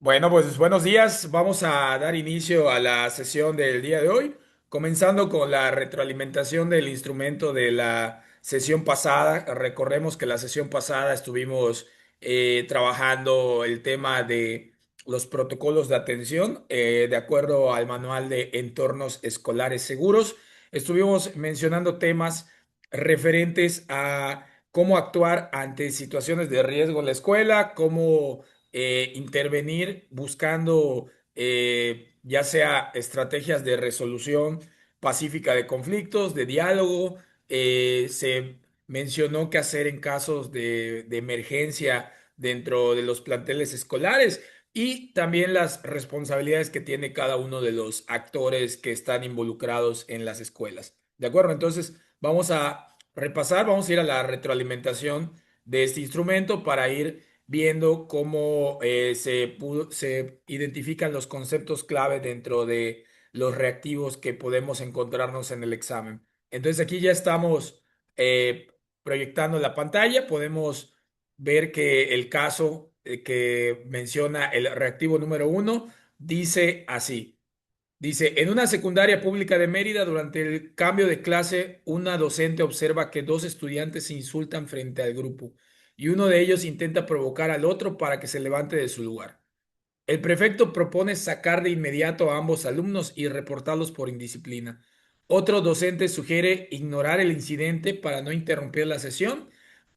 Bueno, pues buenos días. Vamos a dar inicio a la sesión del día de hoy, comenzando con la retroalimentación del instrumento de la sesión pasada. Recordemos que la sesión pasada estuvimos trabajando el tema de los protocolos de atención de acuerdo al manual de entornos escolares seguros. Estuvimos mencionando temas referentes a cómo actuar ante situaciones de riesgo en la escuela, cómo intervenir buscando ya sea estrategias de resolución pacífica de conflictos, de diálogo. Se mencionó qué hacer en casos de emergencia dentro de los planteles escolares y también las responsabilidades que tiene cada uno de los actores que están involucrados en las escuelas. ¿De acuerdo? Entonces, vamos a repasar, vamos a ir a la retroalimentación de este instrumento para ir viendo cómo se identifican los conceptos clave dentro de los reactivos que podemos encontrarnos en el examen. Entonces aquí ya estamos eh, proyectando la pantalla, podemos ver que el caso que menciona el reactivo número uno dice así. Dice, en una secundaria pública de Mérida, durante el cambio de clase, una docente observa que dos estudiantes se insultan frente al grupo y uno de ellos intenta provocar al otro para que se levante de su lugar. El prefecto propone sacar de inmediato a ambos alumnos y reportarlos por indisciplina. Otro docente sugiere ignorar el incidente para no interrumpir la sesión.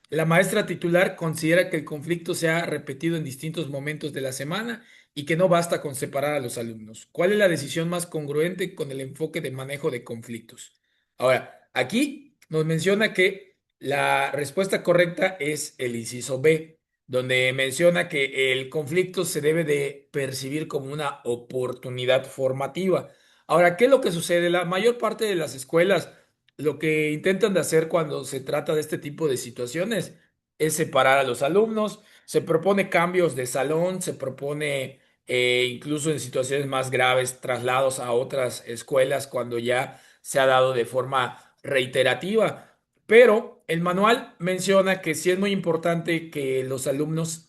La maestra titular considera que el conflicto se ha repetido en distintos momentos de la semana y que no basta con separar a los alumnos. ¿Cuál es la decisión más congruente con el enfoque de manejo de conflictos? Ahora, aquí nos menciona que la respuesta correcta es el inciso B, donde menciona que el conflicto se debe de percibir como una oportunidad formativa. Ahora, ¿qué es lo que sucede? La mayor parte de las escuelas lo que intentan de hacer cuando se trata de este tipo de situaciones es separar a los alumnos, se propone cambios de salón, se propone incluso en situaciones más graves traslados a otras escuelas cuando ya se ha dado de forma reiterativa. Pero el manual menciona que sí es muy importante que los alumnos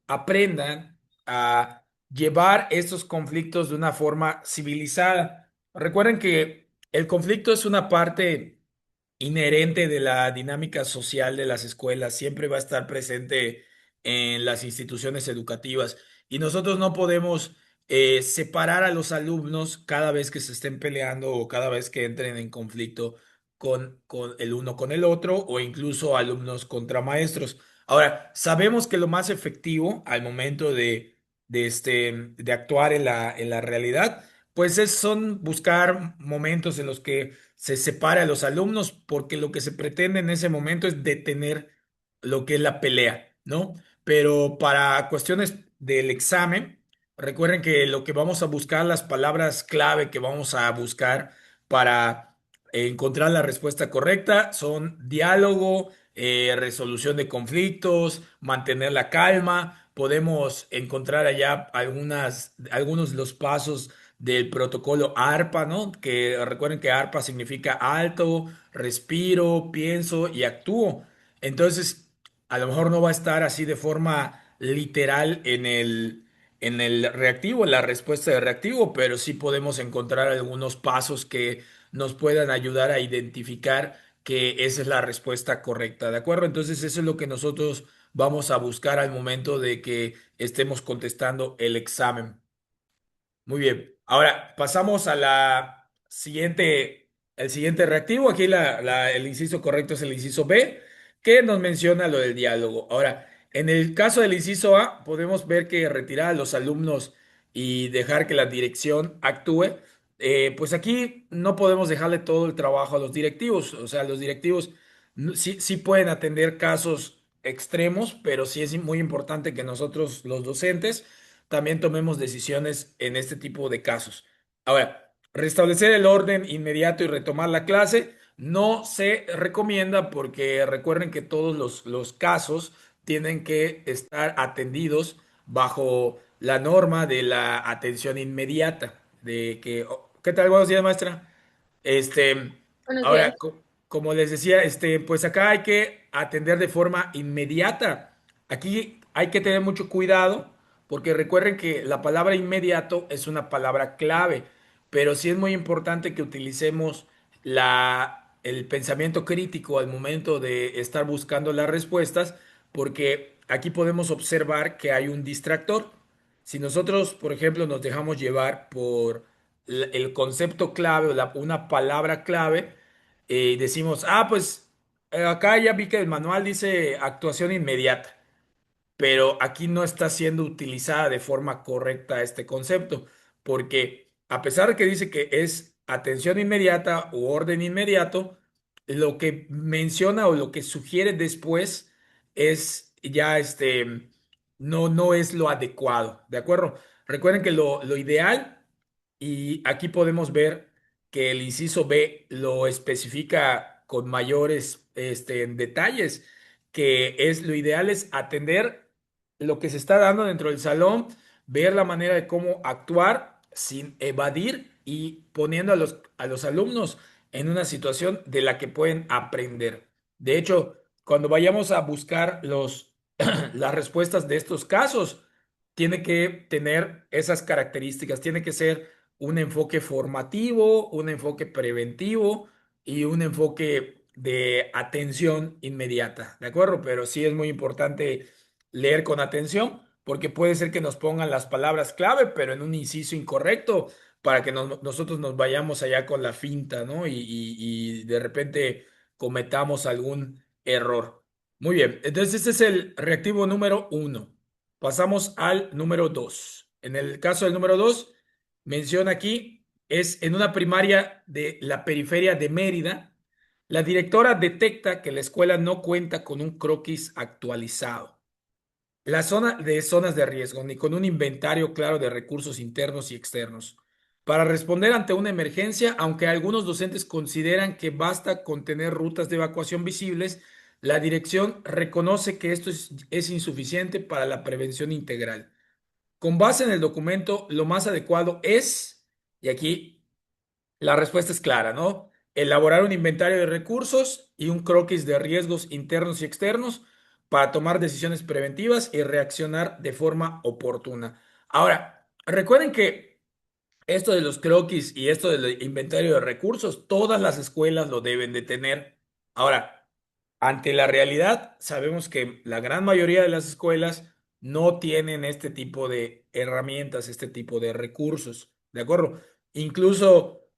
aprendan a llevar estos conflictos de una forma civilizada. Recuerden que el conflicto es una parte inherente de la dinámica social de las escuelas, siempre va a estar presente en las instituciones educativas y nosotros no podemos separar a los alumnos cada vez que se estén peleando o cada vez que entren en conflicto con el uno con el otro o incluso alumnos contra maestros. Ahora, sabemos que lo más efectivo al momento de actuar en la realidad, pues son buscar momentos en los que se separa a los alumnos porque lo que se pretende en ese momento es detener lo que es la pelea, ¿no? Pero para cuestiones del examen, recuerden que lo que vamos a buscar, las palabras clave que vamos a buscar para encontrar la respuesta correcta son diálogo, resolución de conflictos, mantener la calma. Podemos encontrar allá algunos de los pasos del protocolo ARPA, ¿no? Que recuerden que ARPA significa alto, respiro, pienso y actúo. Entonces, a lo mejor no va a estar así de forma literal en el reactivo, en la respuesta de reactivo, pero sí podemos encontrar algunos pasos que nos puedan ayudar a identificar que esa es la respuesta correcta, ¿de acuerdo? Entonces, eso es lo que nosotros vamos a buscar al momento de que estemos contestando el examen. Muy bien. Ahora pasamos a el siguiente reactivo. Aquí el inciso correcto es el inciso B, que nos menciona lo del diálogo. Ahora, en el caso del inciso A, podemos ver que retirar a los alumnos y dejar que la dirección actúe, pues aquí no podemos dejarle todo el trabajo a los directivos. O sea, los directivos sí pueden atender casos extremos, pero sí es muy importante que nosotros, los docentes, también tomemos decisiones en este tipo de casos. Ahora, restablecer el orden inmediato y retomar la clase no se recomienda porque recuerden que todos los casos tienen que estar atendidos bajo la norma de la atención inmediata. De que, oh, ¿qué tal? Buenos días, maestra. Este, Buenos días. ahora, como les decía, pues acá hay que atender de forma inmediata. Aquí hay que tener mucho cuidado porque recuerden que la palabra inmediato es una palabra clave, pero sí es muy importante que utilicemos el pensamiento crítico al momento de estar buscando las respuestas, porque aquí podemos observar que hay un distractor. Si nosotros, por ejemplo, nos dejamos llevar por el concepto clave o una palabra clave, y decimos, pues acá ya vi que el manual dice actuación inmediata, pero aquí no está siendo utilizada de forma correcta este concepto, porque a pesar de que dice que es atención inmediata o orden inmediato, lo que menciona o lo que sugiere después es ya no es lo adecuado, ¿de acuerdo? Recuerden que lo ideal, y aquí podemos ver que el inciso B lo especifica con mayores detalles, que es lo ideal es atender lo que se está dando dentro del salón, ver la manera de cómo actuar sin evadir y poniendo a los alumnos en una situación de la que pueden aprender. De hecho, cuando vayamos a buscar las respuestas de estos casos, tiene que tener esas características, tiene que ser un enfoque formativo, un enfoque preventivo y un enfoque de atención inmediata, ¿de acuerdo? Pero sí es muy importante leer con atención porque puede ser que nos pongan las palabras clave, pero en un inciso incorrecto para que nosotros nos vayamos allá con la finta, ¿no? Y de repente cometamos algún error. Muy bien, entonces este es el reactivo número uno. Pasamos al número dos. En el caso del número dos, menciona aquí, es en una primaria de la periferia de Mérida. La directora detecta que la escuela no cuenta con un croquis actualizado. La zona de zonas de riesgo, ni con un inventario claro de recursos internos y externos. Para responder ante una emergencia, aunque algunos docentes consideran que basta con tener rutas de evacuación visibles, la dirección reconoce que esto es insuficiente para la prevención integral. Con base en el documento, lo más adecuado es, y aquí la respuesta es clara, ¿no? Elaborar un inventario de recursos y un croquis de riesgos internos y externos para tomar decisiones preventivas y reaccionar de forma oportuna. Ahora, recuerden que esto de los croquis y esto del inventario de recursos, todas las escuelas lo deben de tener. Ahora, ante la realidad, sabemos que la gran mayoría de las escuelas no tienen este tipo de herramientas, este tipo de recursos, ¿de acuerdo? Incluso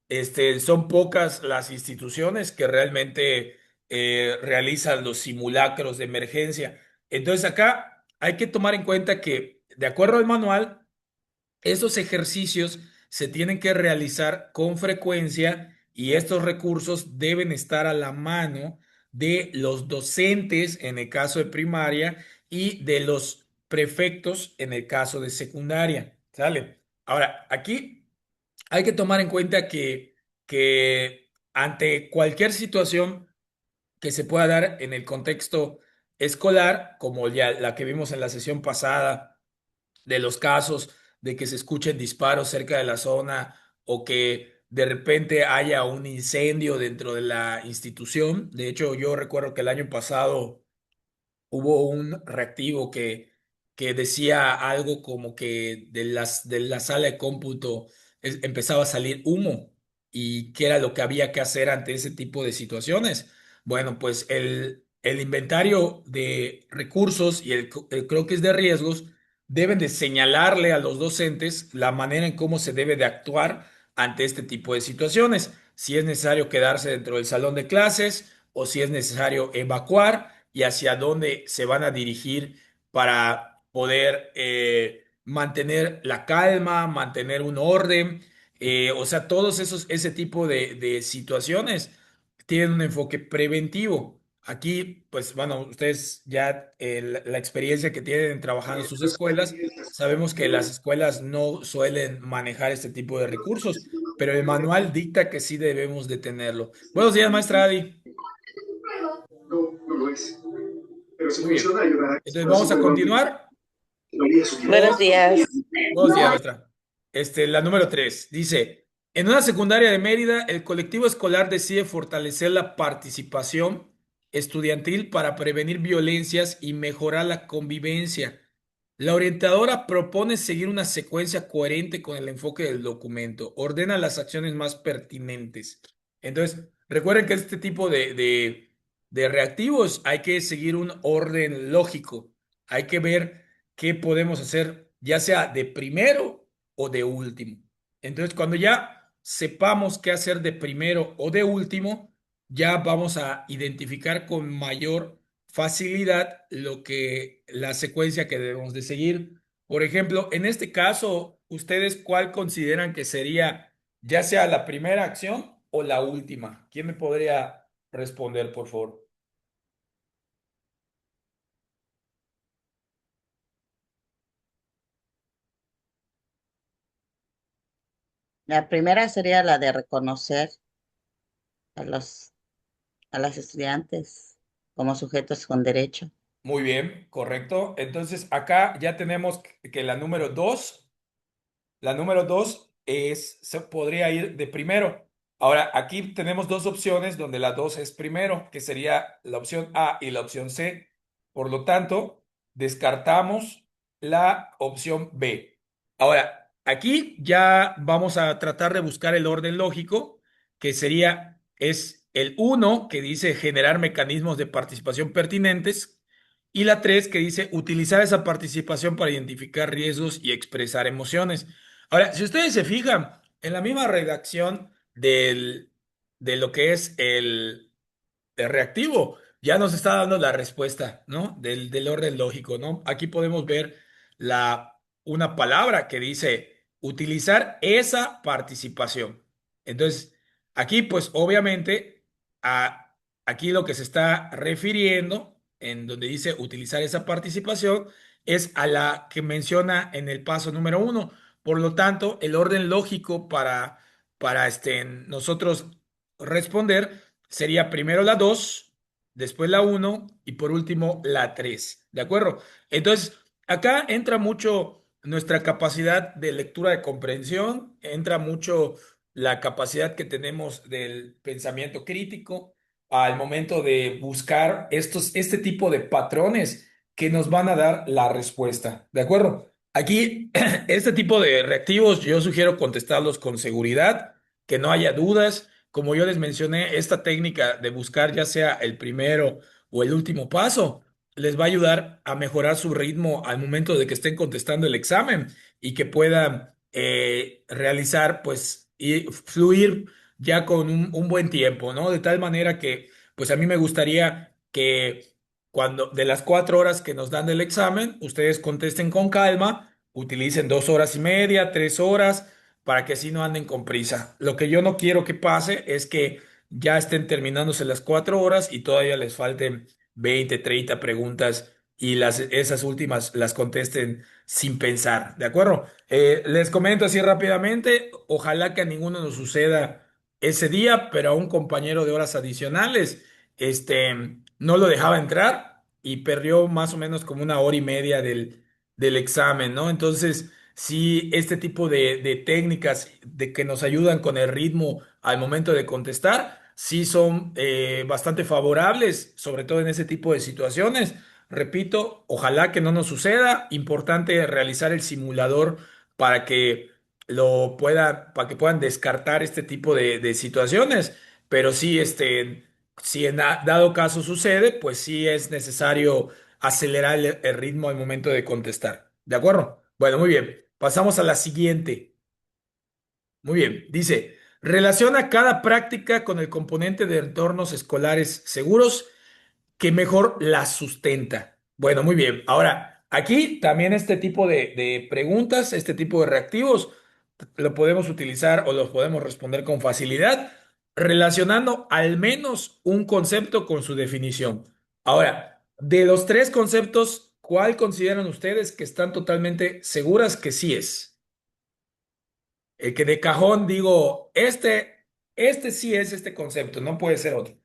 son pocas las instituciones que realmente realizan los simulacros de emergencia. Entonces acá hay que tomar en cuenta que, de acuerdo al manual, esos ejercicios se tienen que realizar con frecuencia y estos recursos deben estar a la mano de los docentes en el caso de primaria y de los prefectos en el caso de secundaria. ¿Sale? Ahora, aquí hay que tomar en cuenta que ante cualquier situación que se pueda dar en el contexto escolar, como ya la que vimos en la sesión pasada, de los casos de que se escuchen disparos cerca de la zona o que de repente haya un incendio dentro de la institución. De hecho, yo recuerdo que el año pasado hubo un reactivo que decía algo como que de la sala de cómputo empezaba a salir humo y qué era lo que había que hacer ante ese tipo de situaciones. Bueno, pues el inventario de recursos y el croquis de riesgos deben de señalarle a los docentes la manera en cómo se debe de actuar ante este tipo de situaciones. Si es necesario quedarse dentro del salón de clases o si es necesario evacuar y hacia dónde se van a dirigir para poder mantener la calma, mantener un orden. O sea, ese tipo de situaciones tienen un enfoque preventivo. Aquí, pues bueno, ustedes ya la experiencia que tienen trabajando en sus escuelas, sabemos que las escuelas no suelen manejar este tipo de recursos, pero el manual dicta que sí debemos de tenerlo. Buenos días, maestra Adi. No, no lo es. Pero si Muy bien. funciona, ayudará a que Entonces pueda vamos a superarlo. continuar Varía su Buenos con, días. buenos días, maestra. La número 3 dice, en una secundaria de Mérida, el colectivo escolar decide fortalecer la participación estudiantil para prevenir violencias y mejorar la convivencia. La orientadora propone seguir una secuencia coherente con el enfoque del documento. Ordena las acciones más pertinentes. Entonces, recuerden que este tipo de reactivos hay que seguir un orden lógico. Hay que ver qué podemos hacer, ya sea de primero o de último. Entonces, cuando ya sepamos qué hacer de primero o de último, ya vamos a identificar con mayor facilidad lo que la secuencia que debemos de seguir. Por ejemplo, en este caso, ¿ustedes cuál consideran que sería ya sea la primera acción o la última? ¿Quién me podría responder, por favor? La primera sería la de reconocer a a las estudiantes como sujetos con derecho. Muy bien, correcto. Entonces, acá ya tenemos que la número dos se podría ir de primero. Ahora, aquí tenemos dos opciones donde la dos es primero, que sería la opción A y la opción C. Por lo tanto, descartamos la opción B. Ahora, aquí ya vamos a tratar de buscar el orden lógico, que es el uno que dice generar mecanismos de participación pertinentes, y la 3 que dice utilizar esa participación para identificar riesgos y expresar emociones. Ahora, si ustedes se fijan, en la misma redacción de lo que es el reactivo, ya nos está dando la respuesta, ¿no? Del orden lógico, ¿no? Aquí podemos ver una palabra que dice utilizar esa participación. Entonces, aquí, pues, obviamente, aquí lo que se está refiriendo, en donde dice utilizar esa participación, es a la que menciona en el paso número uno. Por lo tanto, el orden lógico para nosotros responder sería primero la 2, después la uno y por último la 3. ¿De acuerdo? Entonces, acá entra mucho nuestra capacidad de lectura de comprensión, entra mucho la capacidad que tenemos del pensamiento crítico al momento de buscar este tipo de patrones que nos van a dar la respuesta. ¿De acuerdo? Aquí, este tipo de reactivos, yo sugiero contestarlos con seguridad, que no haya dudas. Como yo les mencioné, esta técnica de buscar ya sea el primero o el último paso, les va a ayudar a mejorar su ritmo al momento de que estén contestando el examen y que puedan realizar, pues, y fluir ya con un buen tiempo, ¿no? De tal manera que, pues, a mí me gustaría que cuando de las 4 horas que nos dan del examen, ustedes contesten con calma, utilicen 2 horas y media, 3 horas, para que así no anden con prisa. Lo que yo no quiero que pase es que ya estén terminándose las 4 horas y todavía les falten 20, 30 preguntas y esas últimas las contesten sin pensar, ¿de acuerdo? Les comento así rápidamente, ojalá que a ninguno nos suceda ese día, pero a un compañero de horas adicionales, no lo dejaba entrar y perdió más o menos como 1 hora y media del examen, ¿no? Entonces, sí, este tipo de técnicas de que nos ayudan con el ritmo al momento de contestar, sí son bastante favorables, sobre todo en ese tipo de situaciones. Repito, ojalá que no nos suceda. Importante realizar el simulador para que para que puedan descartar este tipo de situaciones. Pero sí, si en dado caso sucede, pues sí es necesario acelerar el ritmo al momento de contestar. ¿De acuerdo? Bueno, muy bien. Pasamos a la siguiente. Muy bien. Dice, relaciona cada práctica con el componente de entornos escolares seguros que mejor las sustenta. Bueno, muy bien. Ahora, aquí también este tipo de preguntas, este tipo de reactivos, lo podemos utilizar o los podemos responder con facilidad, relacionando al menos un concepto con su definición. Ahora, de los tres conceptos, ¿cuál consideran ustedes que están totalmente seguras que sí es? El que de cajón digo, este sí es este concepto, no puede ser otro.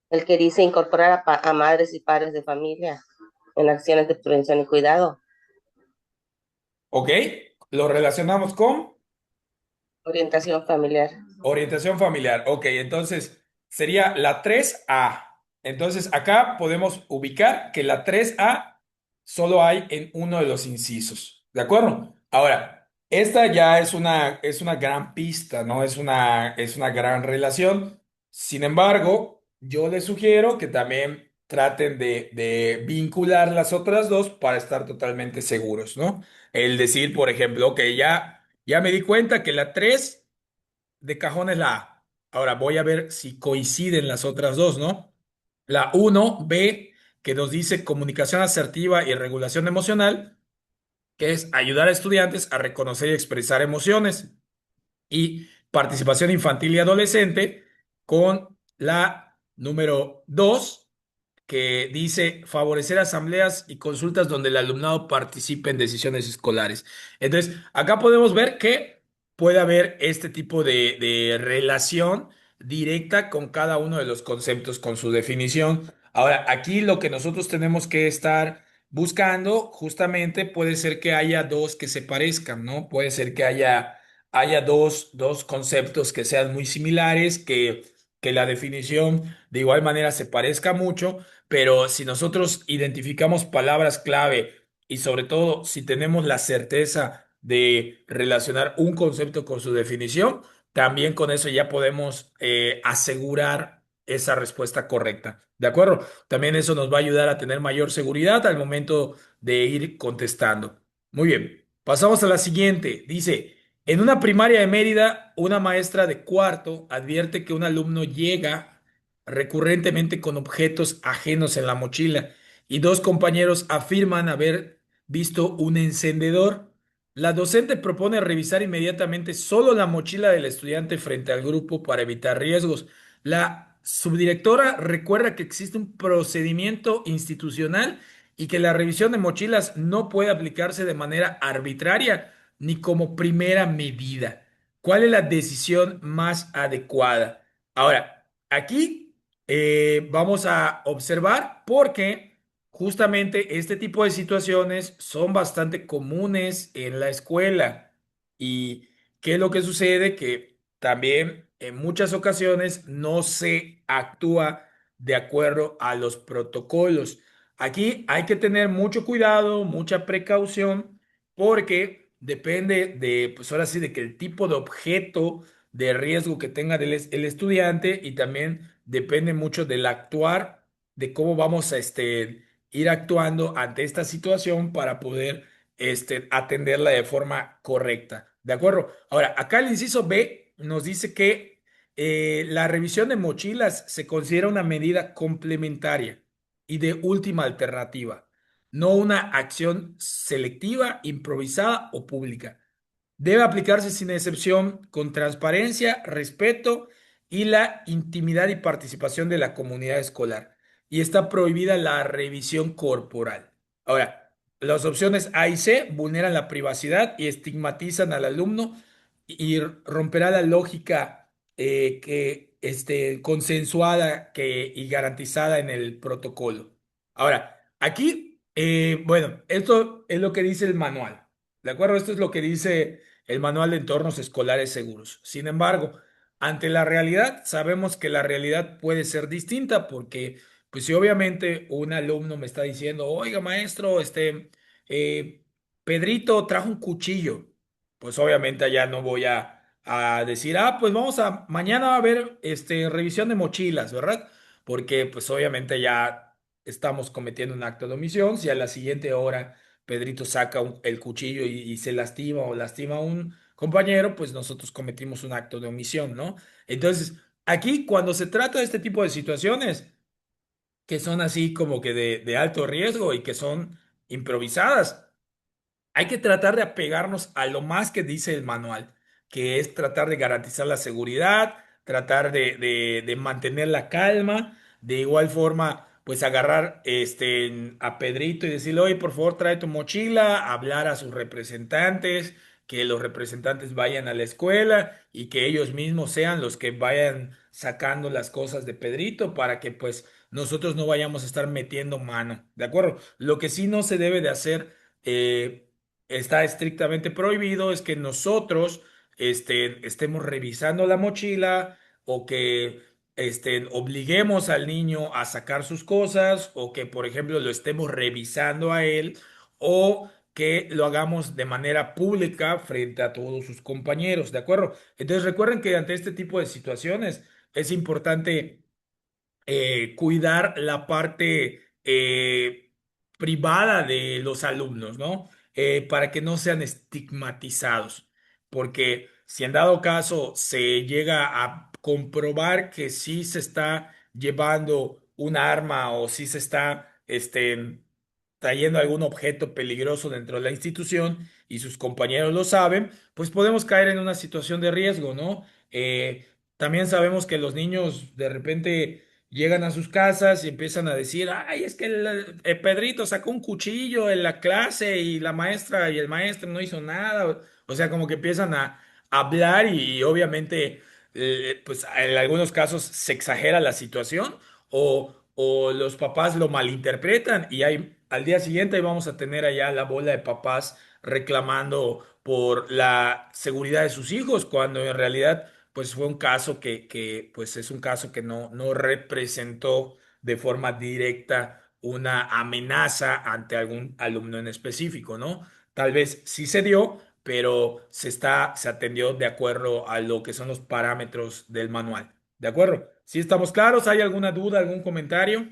El que dice incorporar a madres y padres de familia en acciones de prevención y cuidado. ¿Ok? Lo relacionamos con Orientación familiar. orientación familiar. Ok, entonces sería la 3A. Entonces acá podemos ubicar que la 3A solo hay en uno de los incisos. ¿De acuerdo? Ahora, esta ya es una gran pista, ¿no? Es una gran relación. Sin embargo, yo les sugiero que también traten de vincular las otras dos para estar totalmente seguros, ¿no? El decir, por ejemplo, que ya me di cuenta que la 3 de cajón es la A. Ahora voy a ver si coinciden las otras dos, ¿no? La 1B, que nos dice comunicación asertiva y regulación emocional, que es ayudar a estudiantes a reconocer y expresar emociones. Y participación infantil y adolescente, con la número 2 que dice favorecer asambleas y consultas donde el alumnado participe en decisiones escolares. Entonces, acá podemos ver que puede haber este tipo de relación directa con cada uno de los conceptos, con su definición. Ahora, aquí lo que nosotros tenemos que estar buscando justamente puede ser que haya dos que se parezcan, ¿no? Puede ser que haya dos conceptos que sean muy similares, que la definición de igual manera se parezca mucho, pero si nosotros identificamos palabras clave y sobre todo si tenemos la certeza de relacionar un concepto con su definición, también con eso ya podemos asegurar esa respuesta correcta. ¿De acuerdo? También eso nos va a ayudar a tener mayor seguridad al momento de ir contestando. Muy bien, pasamos a la siguiente. Dice, en una primaria de Mérida, una maestra de cuarto advierte que un alumno llega recurrentemente con objetos ajenos en la mochila y dos compañeros afirman haber visto un encendedor. La docente propone revisar inmediatamente solo la mochila del estudiante frente al grupo para evitar riesgos. La subdirectora recuerda que existe un procedimiento institucional y que la revisión de mochilas no puede aplicarse de manera arbitraria ni como primera medida. ¿Cuál es la decisión más adecuada? Ahora, aquí vamos a observar porque justamente este tipo de situaciones son bastante comunes en la escuela. ¿Y qué es lo que sucede? Que también en muchas ocasiones no se actúa de acuerdo a los protocolos. Aquí hay que tener mucho cuidado, mucha precaución, porque depende de, pues ahora sí, de que el tipo de objeto de riesgo que tenga el estudiante y también depende mucho del actuar, de cómo vamos a ir actuando ante esta situación para poder atenderla de forma correcta. ¿De acuerdo? Ahora, acá el inciso B nos dice que la revisión de mochilas se considera una medida complementaria y de última alternativa, no una acción selectiva, improvisada o pública. Debe aplicarse sin excepción, con transparencia, respeto y la intimidad y participación de la comunidad escolar. Y está prohibida la revisión corporal. Ahora, las opciones A y C vulneran la privacidad y estigmatizan al alumno y romperá la lógica consensuada y garantizada en el protocolo. Ahora, aquí, bueno, esto es lo que dice el manual. ¿De acuerdo? Esto es lo que dice el Manual de Entornos Escolares Seguros. Sin embargo, ante la realidad, sabemos que la realidad puede ser distinta porque, pues si obviamente un alumno me está diciendo, oiga, maestro, eh, Pedrito trajo un cuchillo, pues obviamente allá no voy a decir, pues mañana va a haber revisión de mochilas, ¿verdad? Porque pues obviamente ya estamos cometiendo un acto de omisión. Si a la siguiente hora Pedrito saca el cuchillo y se lastima o lastima a un compañero, pues nosotros cometimos un acto de omisión, ¿no? Entonces, aquí cuando se trata de este tipo de situaciones, que son así como que de alto riesgo y que son improvisadas, hay que tratar de apegarnos a lo más que dice el manual, que es tratar de garantizar la seguridad, tratar de mantener la calma, de igual forma, pues agarrar a Pedrito y decirle, oye, por favor, trae tu mochila, hablar a sus representantes, que los representantes vayan a la escuela y que ellos mismos sean los que vayan sacando las cosas de Pedrito para que pues nosotros no vayamos a estar metiendo mano, ¿de acuerdo? Lo que sí no se debe de hacer. está estrictamente prohibido es que nosotros estemos revisando la mochila o que obliguemos al niño a sacar sus cosas o que, por ejemplo, lo estemos revisando a él o que lo hagamos de manera pública frente a todos sus compañeros, ¿de acuerdo? Entonces recuerden que ante este tipo de situaciones es importante cuidar la parte privada de los alumnos, ¿no? Para que no sean estigmatizados, porque si en dado caso se llega a comprobar que sí se está llevando un arma o sí se está trayendo algún objeto peligroso dentro de la institución y sus compañeros lo saben, pues podemos caer en una situación de riesgo, ¿no? También sabemos que los niños de repente llegan a sus casas y empiezan a decir, ay, es que el Pedrito sacó un cuchillo en la clase y la maestra y el maestro no hizo nada. O sea, como que empiezan a hablar y, obviamente, pues en algunos casos se exagera la situación o los papás lo malinterpretan y al día siguiente ahí vamos a tener allá la bola de papás reclamando por la seguridad de sus hijos, cuando en realidad pues fue un caso pues es un caso que no representó de forma directa una amenaza ante algún alumno en específico, ¿no? Tal vez sí se dio, pero se atendió de acuerdo a lo que son los parámetros del manual. ¿De acuerdo? ¿Sí estamos claros? ¿Hay alguna duda, algún comentario?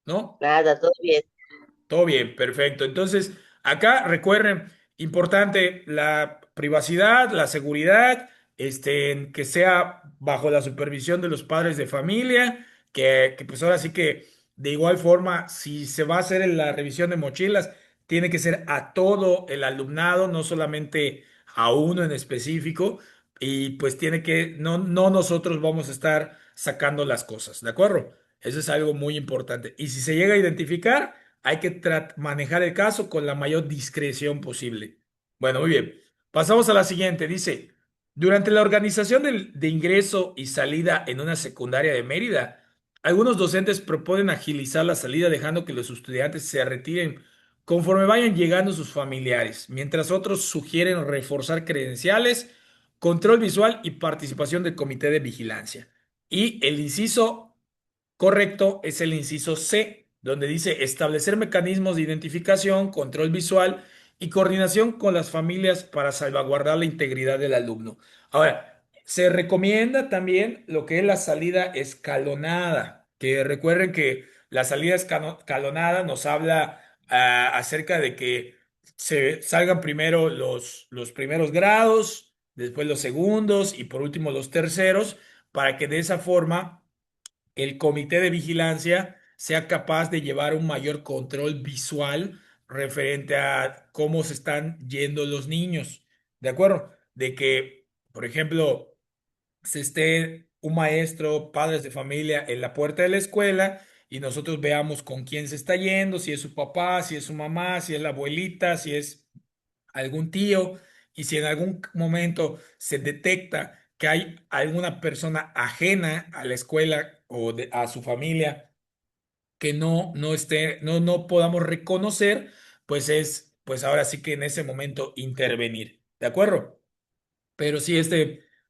¿No? Nada, todo bien. Todo bien, perfecto. Entonces, acá recuerden, importante la privacidad, la seguridad, que sea bajo la supervisión de los padres de familia, que pues ahora sí que de igual forma, si se va a hacer en la revisión de mochilas, tiene que ser a todo el alumnado, no solamente a uno en específico, y pues tiene que, no nosotros vamos a estar sacando las cosas, ¿de acuerdo? Eso es algo muy importante. Y si se llega a identificar, hay que manejar el caso con la mayor discreción posible. Bueno, muy bien. Pasamos a la siguiente. Dice, durante la organización de ingreso y salida en una secundaria de Mérida, algunos docentes proponen agilizar la salida dejando que los estudiantes se retiren conforme vayan llegando sus familiares, mientras otros sugieren reforzar credenciales, control visual y participación del comité de vigilancia. Y el inciso correcto es el inciso C, donde dice establecer mecanismos de identificación, control visual y coordinación con las familias para salvaguardar la integridad del alumno. Ahora, se recomienda también lo que es la salida escalonada, que recuerden que la salida escalonada nos habla acerca de que se salgan primero los primeros grados, después los segundos y por último los terceros, para que de esa forma el comité de vigilancia sea capaz de llevar un mayor control visual referente a cómo se están yendo los niños. ¿De acuerdo? De que, por ejemplo, se esté un maestro, padres de familia en la puerta de la escuela y nosotros veamos con quién se está yendo, si es su papá, si es su mamá, si es la abuelita, si es algún tío, y si en algún momento se detecta que hay alguna persona ajena a la escuela o a su familia que no esté, no podamos reconocer, pues ahora sí que en ese momento intervenir. ¿De acuerdo? Pero sí,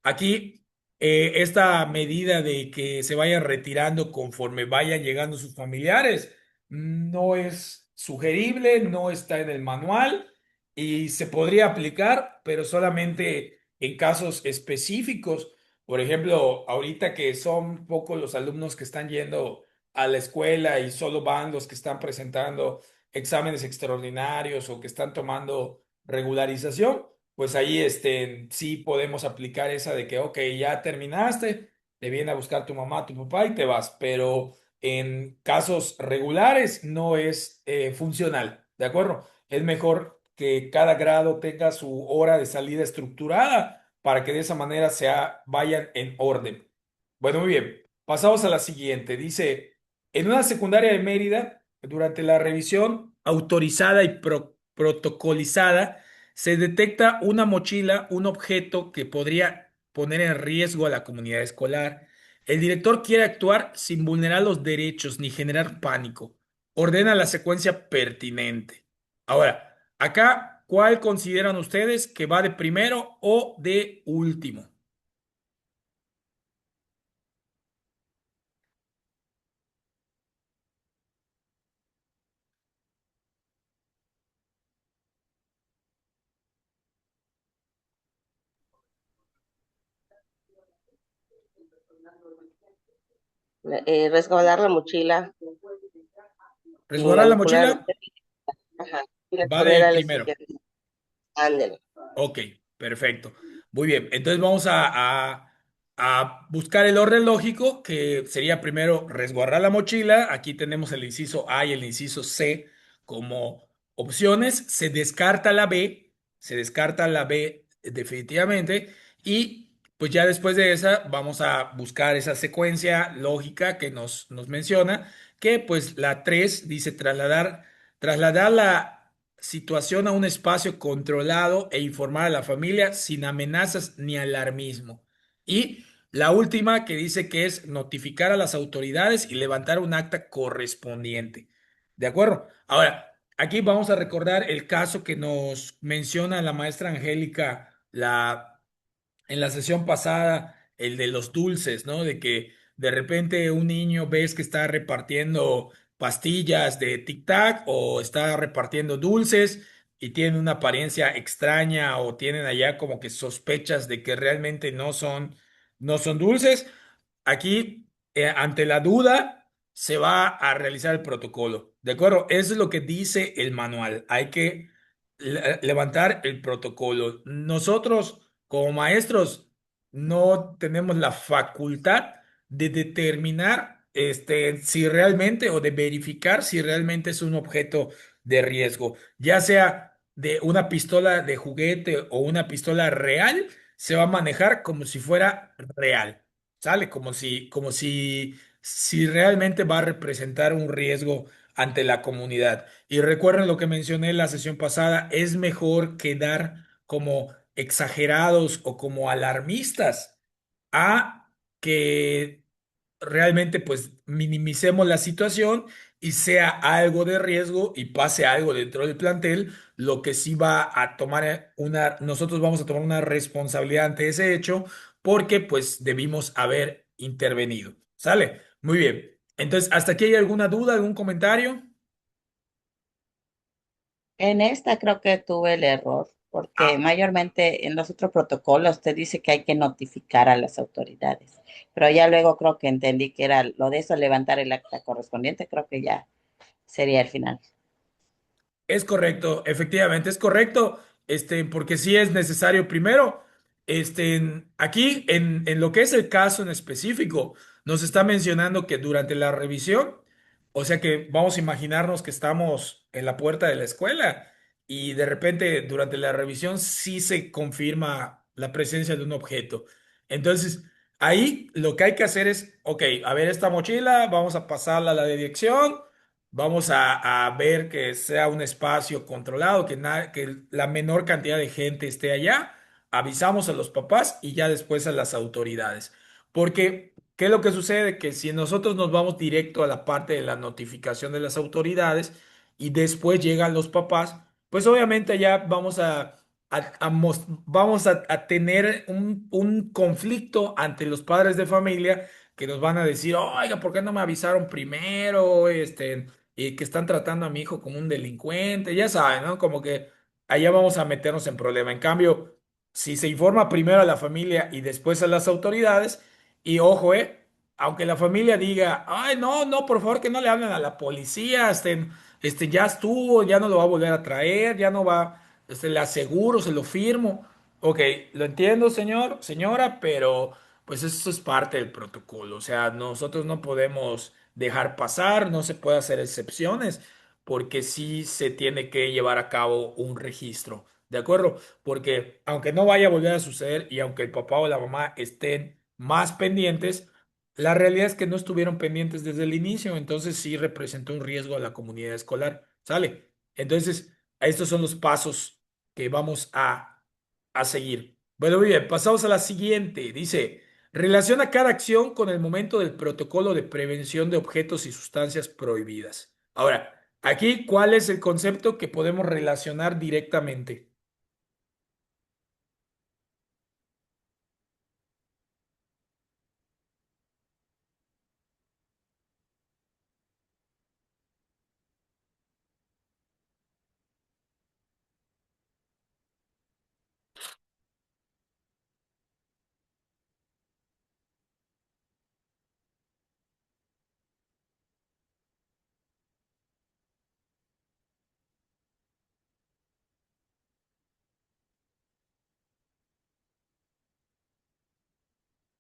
aquí, esta medida de que se vayan retirando conforme vayan llegando sus familiares, no es sugerible, no está en el manual y se podría aplicar, pero solamente en casos específicos. Por ejemplo, ahorita que son pocos los alumnos que están yendo a la escuela y solo van los que están presentando exámenes extraordinarios o que están tomando regularización, pues ahí sí podemos aplicar esa de que, ok, ya terminaste, te viene a buscar tu mamá, tu papá y te vas, pero en casos regulares no es funcional, ¿de acuerdo? Es mejor que cada grado tenga su hora de salida estructurada para que de esa manera vayan en orden. Bueno, muy bien. Pasamos a la siguiente. Dice, en una secundaria de Mérida, durante la revisión autorizada y protocolizada, se detecta una mochila, un objeto que podría poner en riesgo a la comunidad escolar. El director quiere actuar sin vulnerar los derechos ni generar pánico. ordena la secuencia pertinente. Ahora, acá, ¿cuál consideran ustedes que va de primero o de último? Resguardar la mochila y ¿Resguardar la manipular, mochila? ajá, y Va de responder al primero. estudiante. Ándale. Ok, perfecto. Muy bien. Entonces vamos a buscar el orden lógico, que sería primero resguardar la mochila. Aquí tenemos el inciso A y el inciso C como opciones. Se descarta la B definitivamente. Y pues ya después de esa vamos a buscar esa secuencia lógica que nos menciona, que pues la 3 dice trasladar la situación a un espacio controlado e informar a la familia sin amenazas ni alarmismo. Y la última que dice que es notificar a las autoridades y levantar un acta correspondiente. ¿De acuerdo? Ahora, aquí vamos a recordar el caso que nos menciona la maestra Angélica en la sesión pasada, el de los dulces, ¿no? De que de repente un niño ves que está repartiendo pastillas de Tic Tac o está repartiendo dulces y tienen una apariencia extraña o tienen allá como que sospechas de que realmente no son dulces. Aquí, ante la duda, se va a realizar el protocolo. ¿De acuerdo? Eso es lo que dice el manual. Hay que levantar el protocolo. Nosotros, como maestros, no tenemos la facultad de determinar si realmente o de verificar si realmente es un objeto de riesgo, ya sea de una pistola de juguete o una pistola real, se va a manejar como si fuera real. ¿Sale? Si realmente va a representar un riesgo ante la comunidad. Y recuerden lo que mencioné en la sesión pasada, es mejor quedar como exagerados o como alarmistas a que realmente pues minimicemos la situación y sea algo de riesgo y pase algo dentro del plantel, lo que sí va a tomar nosotros vamos a tomar una responsabilidad ante ese hecho porque pues debimos haber intervenido. ¿Sale? Muy bien. Entonces, ¿hasta aquí hay alguna duda, algún comentario? En esta creo que tuve el error, porque Ah, mayormente en los otros protocolos te dice que hay que notificar a las autoridades, pero ya luego creo que entendí que era lo de eso, levantar el acta correspondiente, creo que ya sería el final. es correcto, efectivamente es correcto, porque sí es necesario primero, aquí en lo que es el caso en específico, nos está mencionando que durante la revisión, o sea que vamos a imaginarnos que estamos en la puerta de la escuela y de repente durante la revisión sí se confirma la presencia de un objeto. Entonces, ahí lo que hay que hacer es, ok, a ver esta mochila, vamos a pasarla a la dirección. Vamos a ver que sea un espacio controlado, que la menor cantidad de gente esté allá. Avisamos a los papás y ya después a las autoridades. Porque, ¿qué es lo que sucede? Que si nosotros nos vamos directo a la parte de la notificación de las autoridades y después llegan los papás, pues obviamente ya vamos a tener un conflicto ante los padres de familia que nos van a decir, oiga, ¿por qué no me avisaron primero? Y que están tratando a mi hijo como un delincuente, ya saben, ¿no? Como que allá vamos a meternos en problema. En cambio, si se informa primero a la familia y después a las autoridades, y ojo, aunque la familia diga, ay, no, no, por favor, que no le hablen a la policía, ya estuvo, ya no lo va a volver a traer, ya no va, le aseguro, se lo firmo. Ok, lo entiendo, señor, señora, pero pues eso es parte del protocolo. O sea, nosotros no podemos dejar pasar, no se puede hacer excepciones, porque sí se tiene que llevar a cabo un registro, ¿de acuerdo? Porque aunque no vaya a volver a suceder y aunque el papá o la mamá estén más pendientes, la realidad es que no estuvieron pendientes desde el inicio, entonces sí representó un riesgo a la comunidad escolar, ¿sale? Entonces, estos son los pasos que vamos a seguir. Bueno, muy bien, pasamos a la siguiente. Dice, relaciona cada acción con el momento del protocolo de prevención de objetos y sustancias prohibidas. Ahora, aquí, ¿cuál es el concepto que podemos relacionar directamente?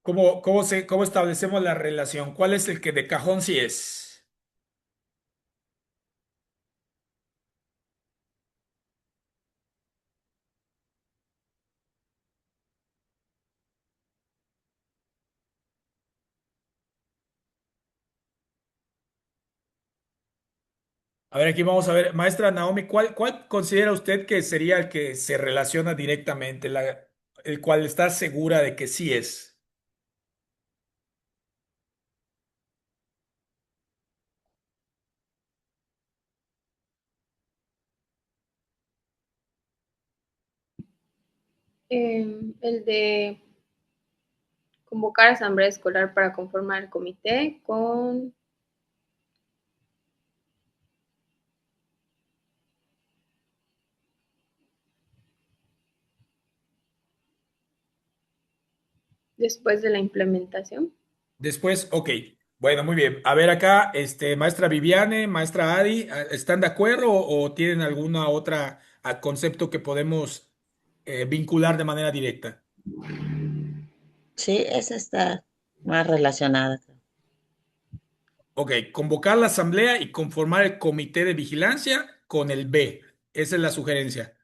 ¿Cómo establecemos la relación? ¿Cuál es el que de cajón sí es? A ver, aquí vamos a ver, maestra Naomi, ¿cuál considera usted que sería el que se relaciona directamente, el cual está segura de que sí es? El de convocar asamblea escolar para conformar el comité con después de la implementación. Después, ok. Bueno, muy bien. A ver acá, maestra Viviane, maestra Adi, ¿están de acuerdo o tienen alguna otra concepto que podemos vincular de manera directa? Sí, esa está más relacionada. Ok, convocar la asamblea y conformar el comité de vigilancia con el B. Esa es la sugerencia.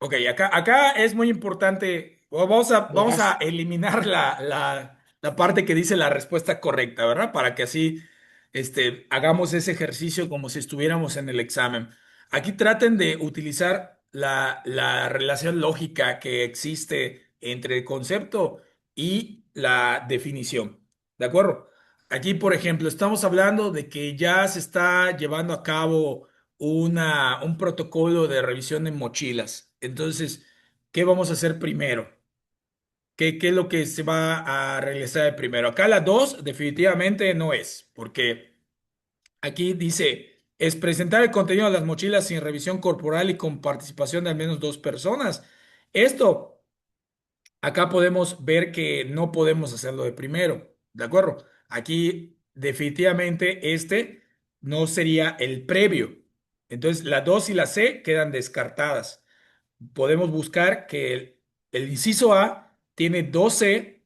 Ok, acá es muy importante. Vamos a Yes. eliminar la parte que dice la respuesta correcta, ¿verdad? Para que así hagamos ese ejercicio como si estuviéramos en el examen. Aquí traten de utilizar la relación lógica que existe entre el concepto y la definición. ¿De acuerdo? Aquí, por ejemplo, estamos hablando de que ya se está llevando a cabo un protocolo de revisión de mochilas. Entonces, ¿qué vamos a hacer primero? ¿Qué es lo que se va a realizar de primero? Acá la 2 definitivamente no es, porque aquí dice, es presentar el contenido de las mochilas sin revisión corporal y con participación de al menos dos personas. Esto acá podemos ver que no podemos hacerlo de primero, ¿de acuerdo? Aquí definitivamente no sería el previo. Entonces, la 2 y la C quedan descartadas. Podemos buscar que el inciso A tiene 2C,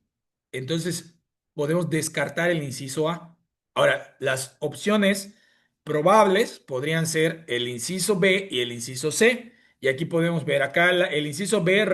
entonces podemos descartar el inciso A. Ahora, las opciones probables podrían ser el inciso B y el inciso C. Y aquí podemos ver acá el inciso B,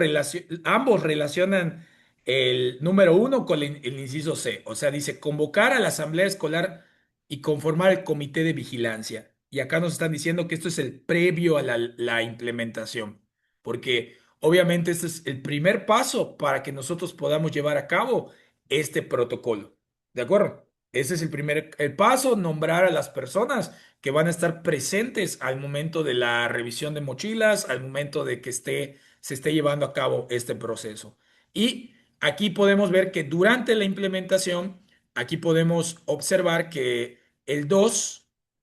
ambos relacionan el número uno con el inciso C. O sea, dice convocar a la asamblea escolar y conformar el comité de vigilancia. Y acá nos están diciendo que esto es el previo a la implementación, porque obviamente este es el primer paso para que nosotros podamos llevar a cabo este protocolo. ¿De acuerdo? Ese es el paso, nombrar a las personas que van a estar presentes al momento de la revisión de mochilas, al momento de que se esté llevando a cabo este proceso. Y aquí podemos ver que durante la implementación, aquí podemos observar que el 2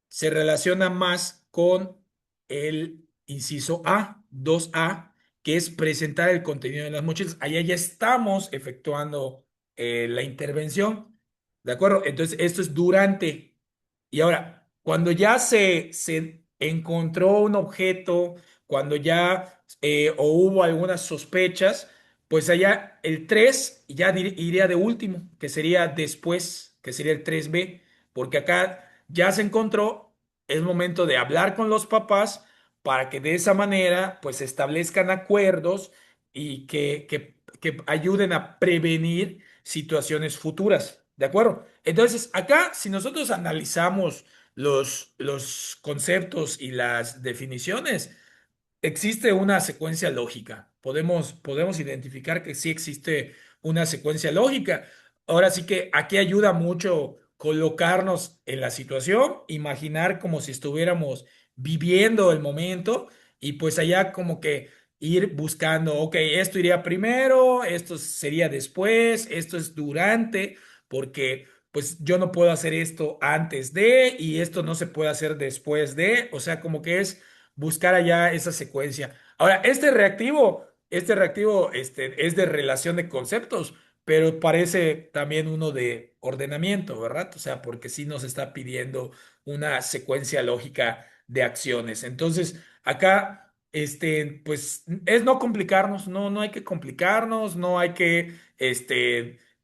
se relaciona más con el inciso A, 2A, que es presentar el contenido de las mochilas. Allá ya estamos efectuando la intervención. ¿De acuerdo? Entonces, esto es durante. Y ahora, cuando ya se encontró un objeto, cuando ya o hubo algunas sospechas, pues allá el 3 ya iría de último, que sería después, que sería el 3B, porque acá ya se encontró, es momento de hablar con los papás para que de esa manera pues se establezcan acuerdos y que ayuden a prevenir situaciones futuras. ¿De acuerdo? Entonces, acá, si nosotros analizamos los conceptos y las definiciones, existe una secuencia lógica. Podemos identificar que sí existe una secuencia lógica. Ahora sí que aquí ayuda mucho colocarnos en la situación, imaginar como si estuviéramos viviendo el momento y pues allá como que ir buscando, ok, esto iría primero, esto sería después, esto es durante, porque pues yo no puedo hacer esto antes de y esto no se puede hacer después de, o sea, como que es buscar allá esa secuencia. Ahora, este reactivo es de relación de conceptos, pero parece también uno de ordenamiento, ¿verdad? O sea, porque sí nos está pidiendo una secuencia lógica de acciones. Entonces, acá, pues es no complicarnos, no hay que complicarnos, no hay que,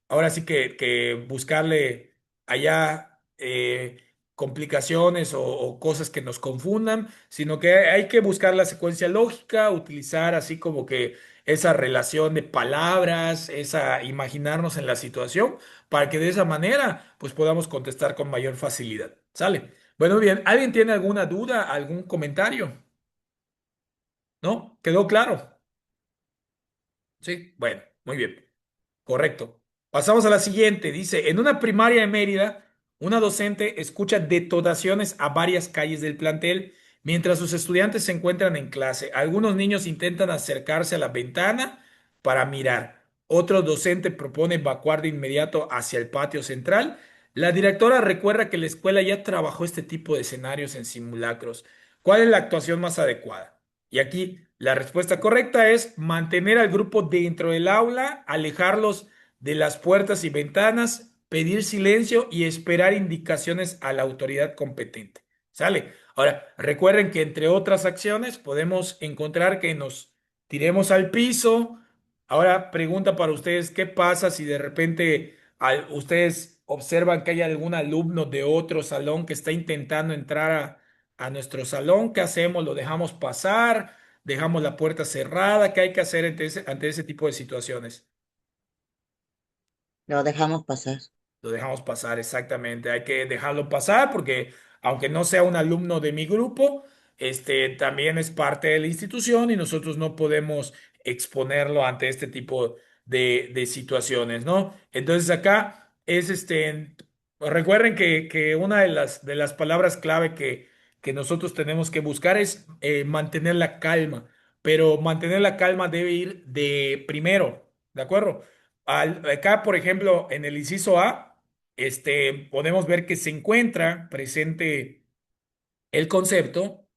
ahora sí que buscarle allá complicaciones o cosas que nos confundan, sino que hay que buscar la secuencia lógica, utilizar así como que esa relación de palabras, esa imaginarnos en la situación, para que de esa manera pues podamos contestar con mayor facilidad. ¿Sale? Bueno, bien, ¿alguien tiene alguna duda, algún comentario? ¿No? ¿Quedó claro? Sí, bueno, muy bien. Correcto. Pasamos a la siguiente. Dice, en una primaria de Mérida, una docente escucha detonaciones a varias calles del plantel mientras sus estudiantes se encuentran en clase. Algunos niños intentan acercarse a la ventana para mirar. Otro docente propone evacuar de inmediato hacia el patio central. La directora recuerda que la escuela ya trabajó este tipo de escenarios en simulacros. ¿Cuál es la actuación más adecuada? Y aquí la respuesta correcta es mantener al grupo dentro del aula, alejarlos de las puertas y ventanas, pedir silencio y esperar indicaciones a la autoridad competente. ¿Sale? Ahora, recuerden que entre otras acciones podemos encontrar que nos tiremos al piso. Ahora, pregunta para ustedes, ¿qué pasa si de repente ustedes observan que hay algún alumno de otro salón que está intentando entrar a nuestro salón? ¿Qué hacemos? ¿Lo dejamos pasar? ¿Dejamos la puerta cerrada? ¿Qué hay que hacer ante ese tipo de situaciones? Lo dejamos pasar. Lo dejamos pasar, exactamente. Hay que dejarlo pasar porque aunque no sea un alumno de mi grupo, también es parte de la institución y nosotros no podemos exponerlo ante este tipo de situaciones, ¿no? Entonces acá recuerden que una de las palabras clave que nosotros tenemos que buscar es mantener la calma, pero mantener la calma debe ir de primero, ¿de acuerdo? Acá, por ejemplo, en el inciso A, podemos ver que se encuentra presente el concepto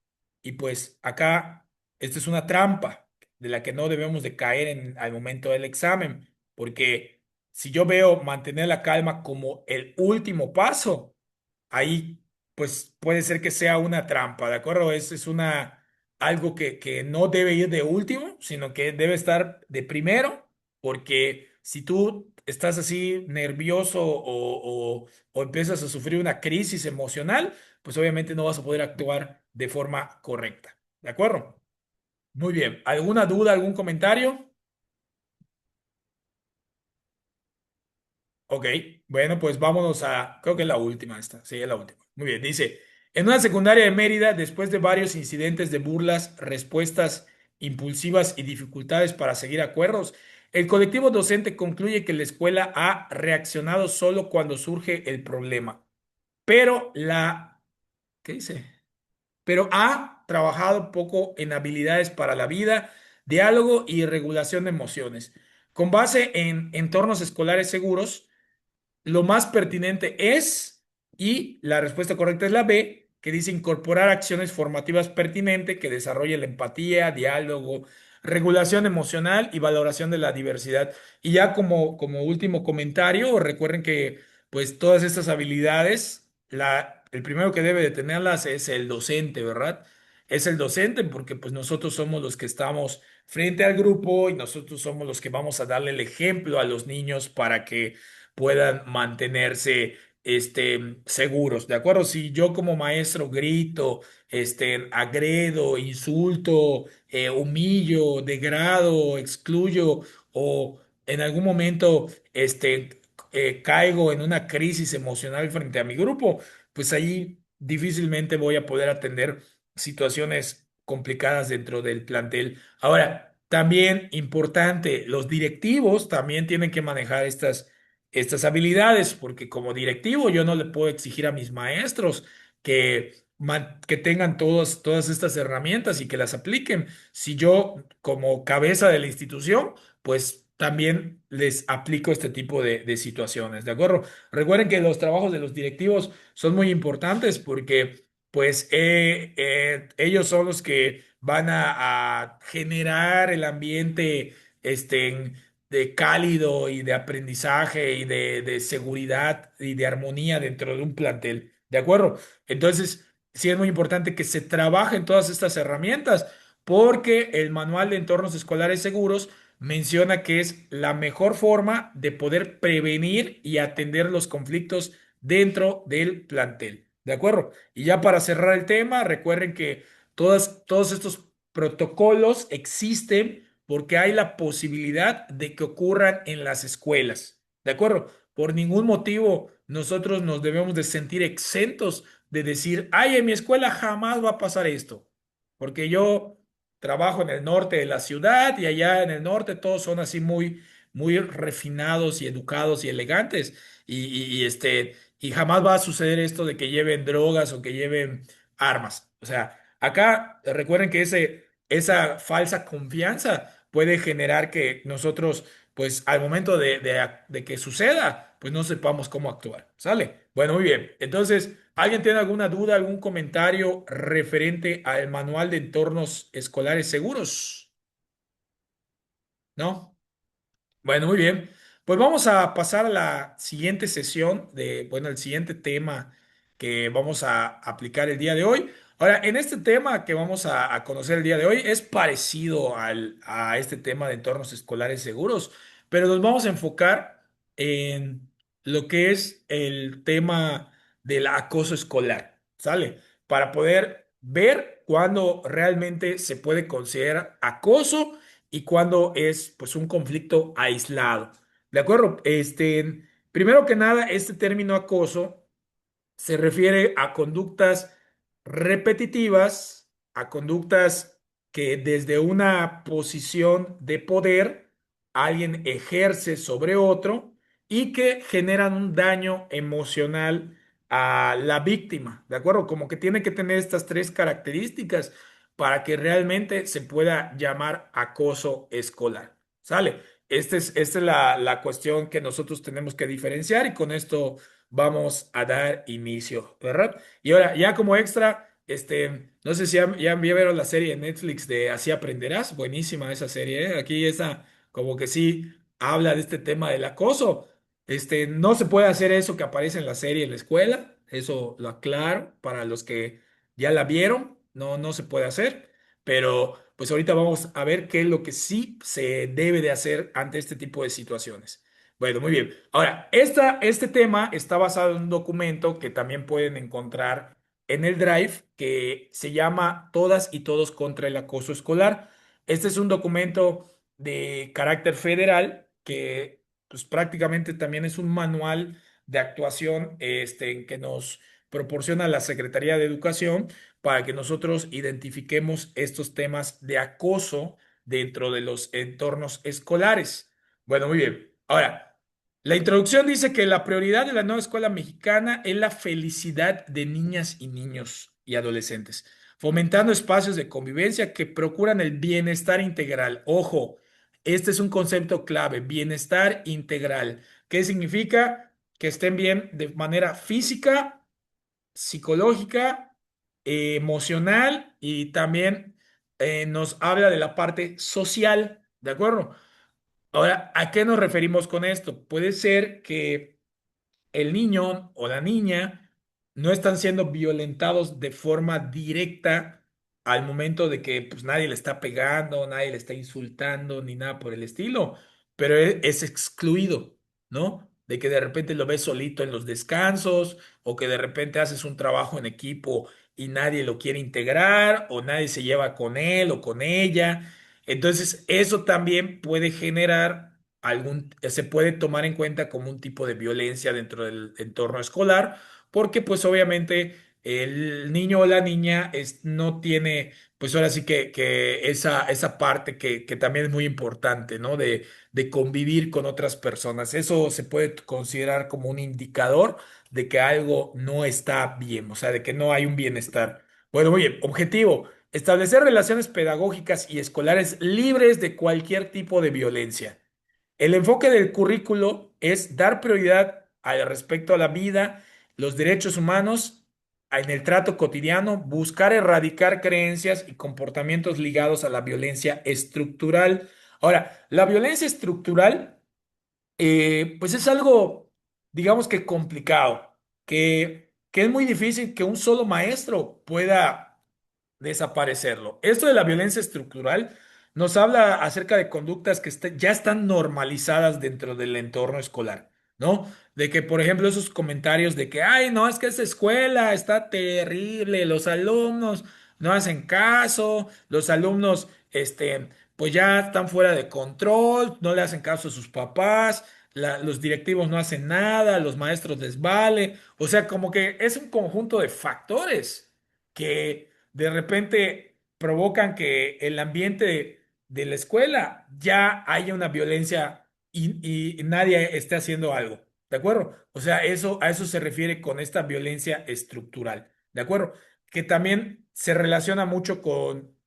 y pues acá esta es una trampa de la que no debemos de caer al momento del examen, porque si yo veo mantener la calma como el último paso, ahí pues puede ser que sea una trampa, ¿de acuerdo? Es algo que no debe ir de último, sino que debe estar de primero, porque si tú estás así nervioso o empiezas a sufrir una crisis emocional, pues obviamente no vas a poder actuar de forma correcta. ¿De acuerdo? Muy bien. ¿Alguna duda, algún comentario? Ok, bueno, pues vámonos creo que es la última esta, sí, es la última. Muy bien, dice, en una secundaria de Mérida, después de varios incidentes de burlas, respuestas impulsivas y dificultades para seguir acuerdos, el colectivo docente concluye que la escuela ha reaccionado solo cuando surge el problema, pero ¿qué dice? Pero ha trabajado poco en habilidades para la vida, diálogo y regulación de emociones. Con base en entornos escolares seguros, lo más pertinente es, y la respuesta correcta es la B, que dice incorporar acciones formativas pertinentes que desarrollen la empatía, diálogo, regulación emocional y valoración de la diversidad. Y ya como último comentario, recuerden que pues todas estas habilidades, el primero que debe de tenerlas es el docente, ¿verdad? Es el docente porque pues nosotros somos los que estamos frente al grupo y nosotros somos los que vamos a darle el ejemplo a los niños para que puedan mantenerse seguros, ¿de acuerdo? Si yo como maestro grito, agredo, insulto, humillo, degrado, excluyo o en algún momento caigo en una crisis emocional frente a mi grupo, pues ahí difícilmente voy a poder atender situaciones complicadas dentro del plantel. Ahora, también importante, los directivos también tienen que manejar estas habilidades, porque como directivo yo no le puedo exigir a mis maestros que tengan todas estas herramientas y que las apliquen. Si yo, como cabeza de la institución, pues también les aplico este tipo de situaciones, ¿de acuerdo? Recuerden que los trabajos de los directivos son muy importantes porque pues ellos son los que van a generar el ambiente de cálido y de aprendizaje y de seguridad y de armonía dentro de un plantel, ¿de acuerdo? Entonces, sí es muy importante que se trabajen todas estas herramientas porque el Manual de Entornos Escolares Seguros menciona que es la mejor forma de poder prevenir y atender los conflictos dentro del plantel. ¿De acuerdo? Y ya para cerrar el tema, recuerden que todos estos protocolos existen porque hay la posibilidad de que ocurran en las escuelas. ¿De acuerdo? Por ningún motivo nosotros nos debemos de sentir exentos de decir, ay, en mi escuela jamás va a pasar esto, porque yo trabajo en el norte de la ciudad y allá en el norte todos son así muy refinados y educados y elegantes y jamás va a suceder esto de que lleven drogas o que lleven armas. O sea, acá recuerden que esa falsa confianza puede generar que nosotros, pues al momento de que suceda, pues no sepamos cómo actuar. ¿Sale? Bueno, muy bien. Entonces, ¿alguien tiene alguna duda, algún comentario referente al manual de entornos escolares seguros? ¿No? Bueno, muy bien. Pues vamos a pasar a la siguiente sesión bueno, el siguiente tema que vamos a aplicar el día de hoy. Ahora, en este tema que vamos a conocer el día de hoy es parecido a este tema de entornos escolares seguros, pero nos vamos a enfocar en lo que es el tema del acoso escolar, ¿sale? Para poder ver cuándo realmente se puede considerar acoso y cuando es pues un conflicto aislado. ¿De acuerdo? Primero que nada, este término acoso se refiere a conductas repetitivas, a conductas que desde una posición de poder alguien ejerce sobre otro y que generan un daño emocional a la víctima, ¿de acuerdo? Como que tiene que tener estas tres características para que realmente se pueda llamar acoso escolar. ¿Sale? Esta es la cuestión que nosotros tenemos que diferenciar y con esto vamos a dar inicio, ¿verdad? Y ahora, ya como extra, no sé si ya vieron la serie de Netflix de Así aprenderás, buenísima esa serie, ¿eh? Aquí esa como que sí habla de este tema del acoso. No se puede hacer eso que aparece en la serie en la escuela, eso lo aclaro para los que ya la vieron, no se puede hacer, pero pues ahorita vamos a ver qué es lo que sí se debe de hacer ante este tipo de situaciones. Bueno, muy bien. Ahora, este tema está basado en un documento que también pueden encontrar en el Drive que se llama Todas y Todos contra el Acoso Escolar. Este es un documento de carácter federal que pues prácticamente también es un manual de actuación que nos proporciona la Secretaría de Educación para que nosotros identifiquemos estos temas de acoso dentro de los entornos escolares. Bueno, muy bien. Ahora, la introducción dice que la prioridad de la nueva escuela mexicana es la felicidad de niñas y niños y adolescentes, fomentando espacios de convivencia que procuran el bienestar integral. Ojo, este es un concepto clave, bienestar integral. ¿Qué significa? Que estén bien de manera física, psicológica, emocional y también nos habla de la parte social, ¿de acuerdo? Ahora, ¿a qué nos referimos con esto? Puede ser que el niño o la niña no están siendo violentados de forma directa al momento de que pues, nadie le está pegando, nadie le está insultando ni nada por el estilo, pero es excluido, ¿no? De que de repente lo ves solito en los descansos o que de repente haces un trabajo en equipo y nadie lo quiere integrar o nadie se lleva con él o con ella. Entonces, eso también puede generar se puede tomar en cuenta como un tipo de violencia dentro del entorno escolar, porque pues obviamente el niño o la niña no tiene, pues ahora sí que esa parte que también es muy importante, ¿no? De convivir con otras personas. Eso se puede considerar como un indicador de que algo no está bien, o sea, de que no hay un bienestar. Bueno, oye, objetivo, establecer relaciones pedagógicas y escolares libres de cualquier tipo de violencia. El enfoque del currículo es dar prioridad al respecto a la vida, los derechos humanos en el trato cotidiano, buscar erradicar creencias y comportamientos ligados a la violencia estructural. Ahora, la violencia estructural, pues es algo, digamos que complicado, que es muy difícil que un solo maestro pueda desaparecerlo. Esto de la violencia estructural nos habla acerca de conductas que ya están normalizadas dentro del entorno escolar, ¿no? De que, por ejemplo, esos comentarios de que, ay, no, es que esa escuela está terrible, los alumnos no hacen caso, los alumnos, pues ya están fuera de control, no le hacen caso a sus papás, los directivos no hacen nada, los maestros les vale, o sea, como que es un conjunto de factores que de repente provocan que el ambiente de la escuela ya haya una violencia y nadie esté haciendo algo, ¿de acuerdo? O sea, a eso se refiere con esta violencia estructural, ¿de acuerdo? Que también se relaciona mucho con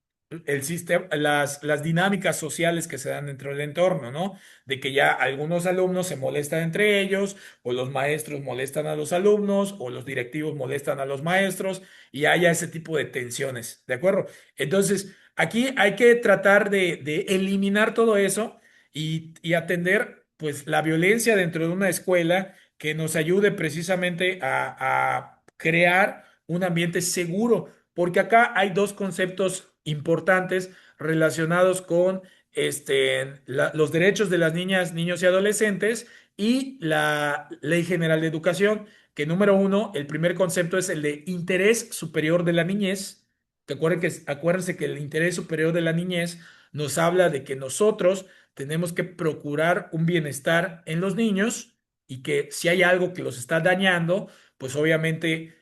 el sistema, las dinámicas sociales que se dan dentro del entorno, ¿no? De que ya algunos alumnos se molestan entre ellos, o los maestros molestan a los alumnos, o los directivos molestan a los maestros, y haya ese tipo de tensiones, ¿de acuerdo? Entonces, aquí hay que tratar de eliminar todo eso y atender, pues, la violencia dentro de una escuela que nos ayude precisamente a crear un ambiente seguro, porque acá hay dos conceptos importantes relacionados con los derechos de las niñas, niños y adolescentes y la Ley General de Educación, que número uno, el primer concepto es el de interés superior de la niñez. Acuérdense que el interés superior de la niñez nos habla de que nosotros tenemos que procurar un bienestar en los niños y que si hay algo que los está dañando, pues obviamente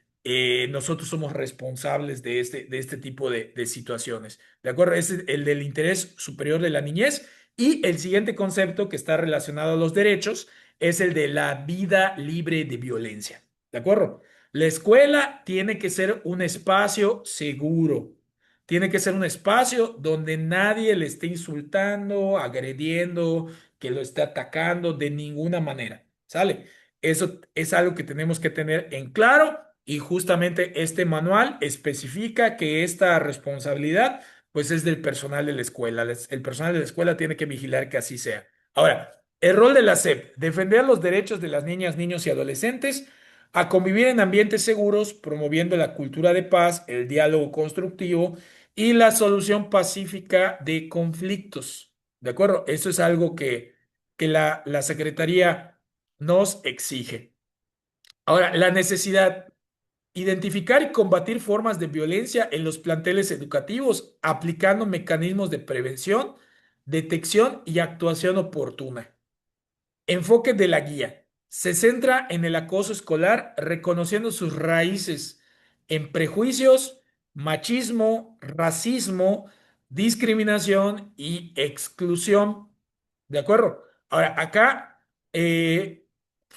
nosotros somos responsables de este tipo de situaciones. ¿De acuerdo? Ese es el del interés superior de la niñez. Y el siguiente concepto que está relacionado a los derechos es el de la vida libre de violencia. ¿De acuerdo? La escuela tiene que ser un espacio seguro. Tiene que ser un espacio donde nadie le esté insultando, agrediendo, que lo esté atacando de ninguna manera. ¿Sale? Eso es algo que tenemos que tener en claro y justamente este manual especifica que esta responsabilidad pues es del personal de la escuela. El personal de la escuela tiene que vigilar que así sea. Ahora, el rol de la SEP, defender los derechos de las niñas, niños y adolescentes a convivir en ambientes seguros, promoviendo la cultura de paz, el diálogo constructivo y la solución pacífica de conflictos. ¿De acuerdo? Eso es algo que la Secretaría nos exige. Ahora, la necesidad, identificar y combatir formas de violencia en los planteles educativos, aplicando mecanismos de prevención, detección y actuación oportuna. Enfoque de la guía. Se centra en el acoso escolar, reconociendo sus raíces en prejuicios, machismo, racismo, discriminación y exclusión. ¿De acuerdo? Ahora, acá,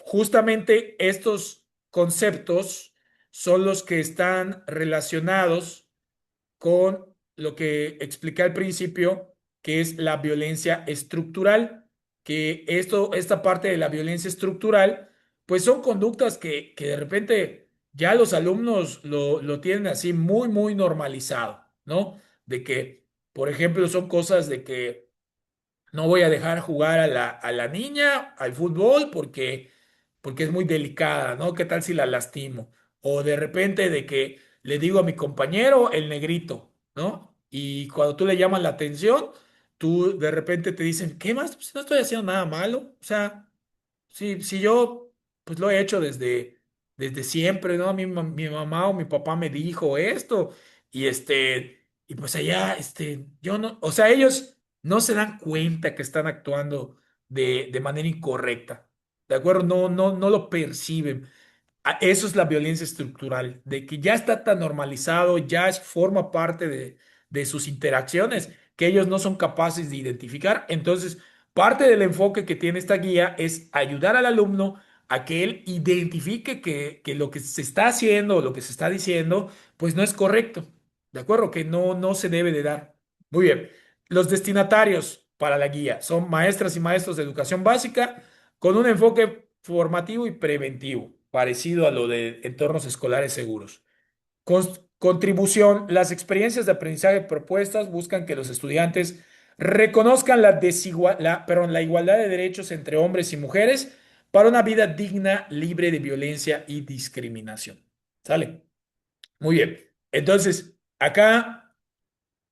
justamente estos conceptos son los que están relacionados con lo que expliqué al principio, que es la violencia estructural, que esta parte de la violencia estructural, pues son conductas que de repente ya los alumnos lo tienen así muy, muy normalizado, ¿no? De que, por ejemplo, son cosas de que no voy a dejar jugar a la niña al fútbol porque es muy delicada, ¿no? ¿Qué tal si la lastimo? O de repente de que le digo a mi compañero el negrito, ¿no? Y cuando tú le llamas la atención, tú de repente te dicen, ¿qué más? Pues no estoy haciendo nada malo. O sea, si yo pues lo he hecho desde siempre, ¿no? Mi mamá o mi papá me dijo esto y y pues allá, yo no, o sea, ellos no se dan cuenta que están actuando de manera incorrecta, ¿de acuerdo? No lo perciben. Eso es la violencia estructural, de que ya está tan normalizado, forma parte de sus interacciones, que ellos no son capaces de identificar. Entonces, parte del enfoque que tiene esta guía es ayudar al alumno a que él identifique que lo que se está haciendo o lo que se está diciendo, pues no es correcto, ¿de acuerdo? Que no se debe de dar. Muy bien. Los destinatarios para la guía son maestras y maestros de educación básica con un enfoque formativo y preventivo, parecido a lo de entornos escolares seguros. Contribución. Las experiencias de aprendizaje propuestas buscan que los estudiantes reconozcan la igualdad de derechos entre hombres y mujeres para una vida digna, libre de violencia y discriminación. ¿Sale? Muy bien. Entonces, acá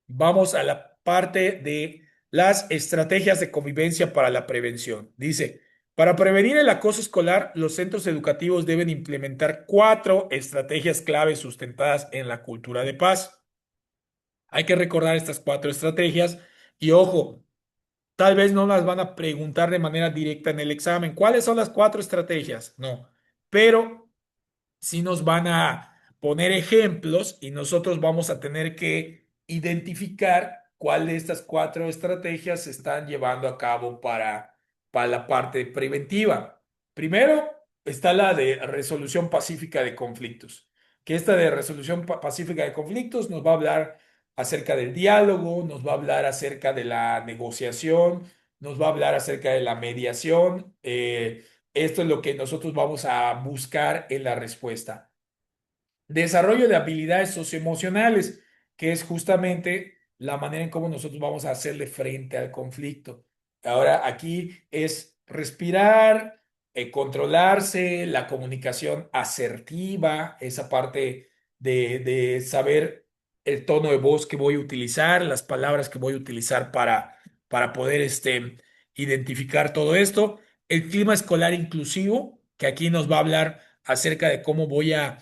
vamos a la parte de las estrategias de convivencia para la prevención. Dice, para prevenir el acoso escolar, los centros educativos deben implementar 4 estrategias clave sustentadas en la cultura de paz. Hay que recordar estas 4 estrategias y ojo, tal vez no las van a preguntar de manera directa en el examen. ¿Cuáles son las 4 estrategias? No, pero sí nos van a poner ejemplos y nosotros vamos a tener que identificar cuál de estas 4 estrategias se están llevando a cabo para la parte preventiva. Primero está la de resolución pacífica de conflictos, que esta de resolución pacífica de conflictos nos va a hablar acerca del diálogo, nos va a hablar acerca de la negociación, nos va a hablar acerca de la mediación. Esto es lo que nosotros vamos a buscar en la respuesta. Desarrollo de habilidades socioemocionales, que es justamente la manera en cómo nosotros vamos a hacerle frente al conflicto. Ahora, aquí es respirar, controlarse, la comunicación asertiva, esa parte de saber el tono de voz que voy a utilizar, las palabras que voy a utilizar para poder identificar todo esto. El clima escolar inclusivo, que aquí nos va a hablar acerca de cómo voy a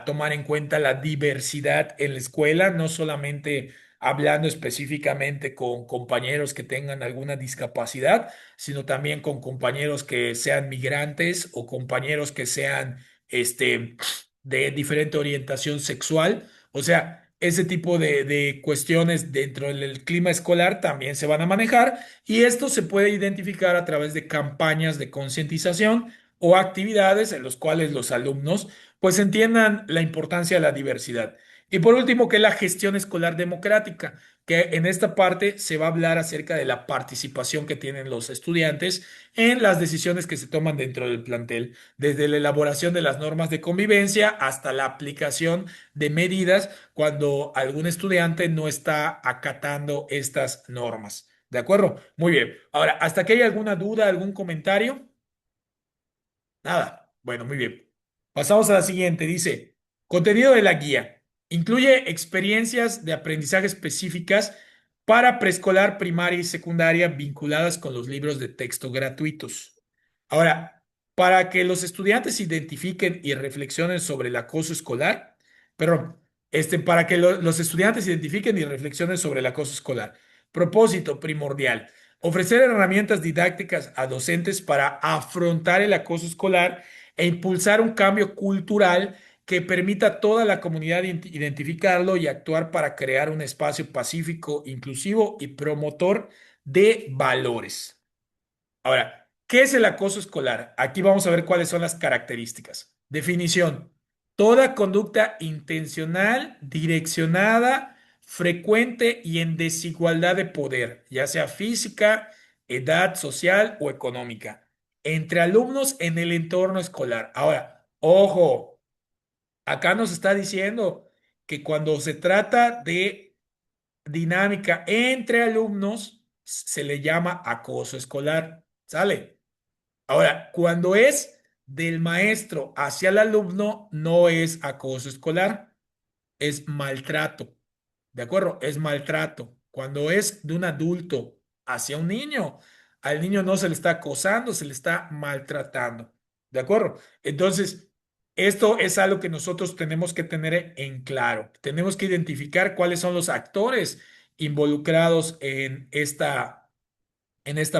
tomar en cuenta la diversidad en la escuela, no solamente hablando específicamente con compañeros que tengan alguna discapacidad, sino también con compañeros que sean migrantes o compañeros que sean de diferente orientación sexual. O sea, ese tipo de cuestiones dentro del clima escolar también se van a manejar y esto se puede identificar a través de campañas de concientización o actividades en los cuales los alumnos pues entiendan la importancia de la diversidad. Y por último, que es la gestión escolar democrática, que en esta parte se va a hablar acerca de la participación que tienen los estudiantes en las decisiones que se toman dentro del plantel, desde la elaboración de las normas de convivencia hasta la aplicación de medidas cuando algún estudiante no está acatando estas normas. ¿De acuerdo? Muy bien. Ahora, ¿hasta aquí hay alguna duda, algún comentario? Nada. Bueno, muy bien. Pasamos a la siguiente. Dice, contenido de la guía. Incluye experiencias de aprendizaje específicas para preescolar, primaria y secundaria vinculadas con los libros de texto gratuitos. Ahora, para que los estudiantes identifiquen y reflexionen sobre el acoso escolar, perdón, para que los estudiantes identifiquen y reflexionen sobre el acoso escolar. Propósito primordial. Ofrecer herramientas didácticas a docentes para afrontar el acoso escolar e impulsar un cambio cultural que permita a toda la comunidad identificarlo y actuar para crear un espacio pacífico, inclusivo y promotor de valores. Ahora, ¿qué es el acoso escolar? Aquí vamos a ver cuáles son las características. Definición. Toda conducta intencional, direccionada, frecuente y en desigualdad de poder, ya sea física, edad social o económica, entre alumnos en el entorno escolar. Ahora, ojo, acá nos está diciendo que cuando se trata de dinámica entre alumnos, se le llama acoso escolar. ¿Sale? Ahora, cuando es del maestro hacia el alumno, no es acoso escolar, es maltrato. ¿De acuerdo? Es maltrato. Cuando es de un adulto hacia un niño, al niño no se le está acosando, se le está maltratando. ¿De acuerdo? Entonces, esto es algo que nosotros tenemos que tener en claro. Tenemos que identificar cuáles son los actores involucrados en esta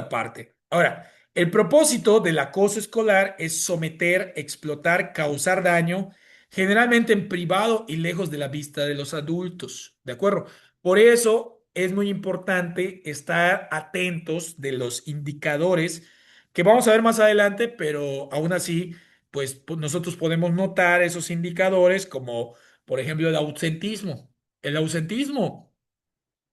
parte. Ahora, El propósito del acoso escolar es someter, explotar, causar daño, generalmente en privado y lejos de la vista de los adultos. ¿De acuerdo? Por eso es muy importante estar atentos de los indicadores que vamos a ver más adelante, pero aún así, pues nosotros podemos notar esos indicadores como, por ejemplo, el ausentismo. El ausentismo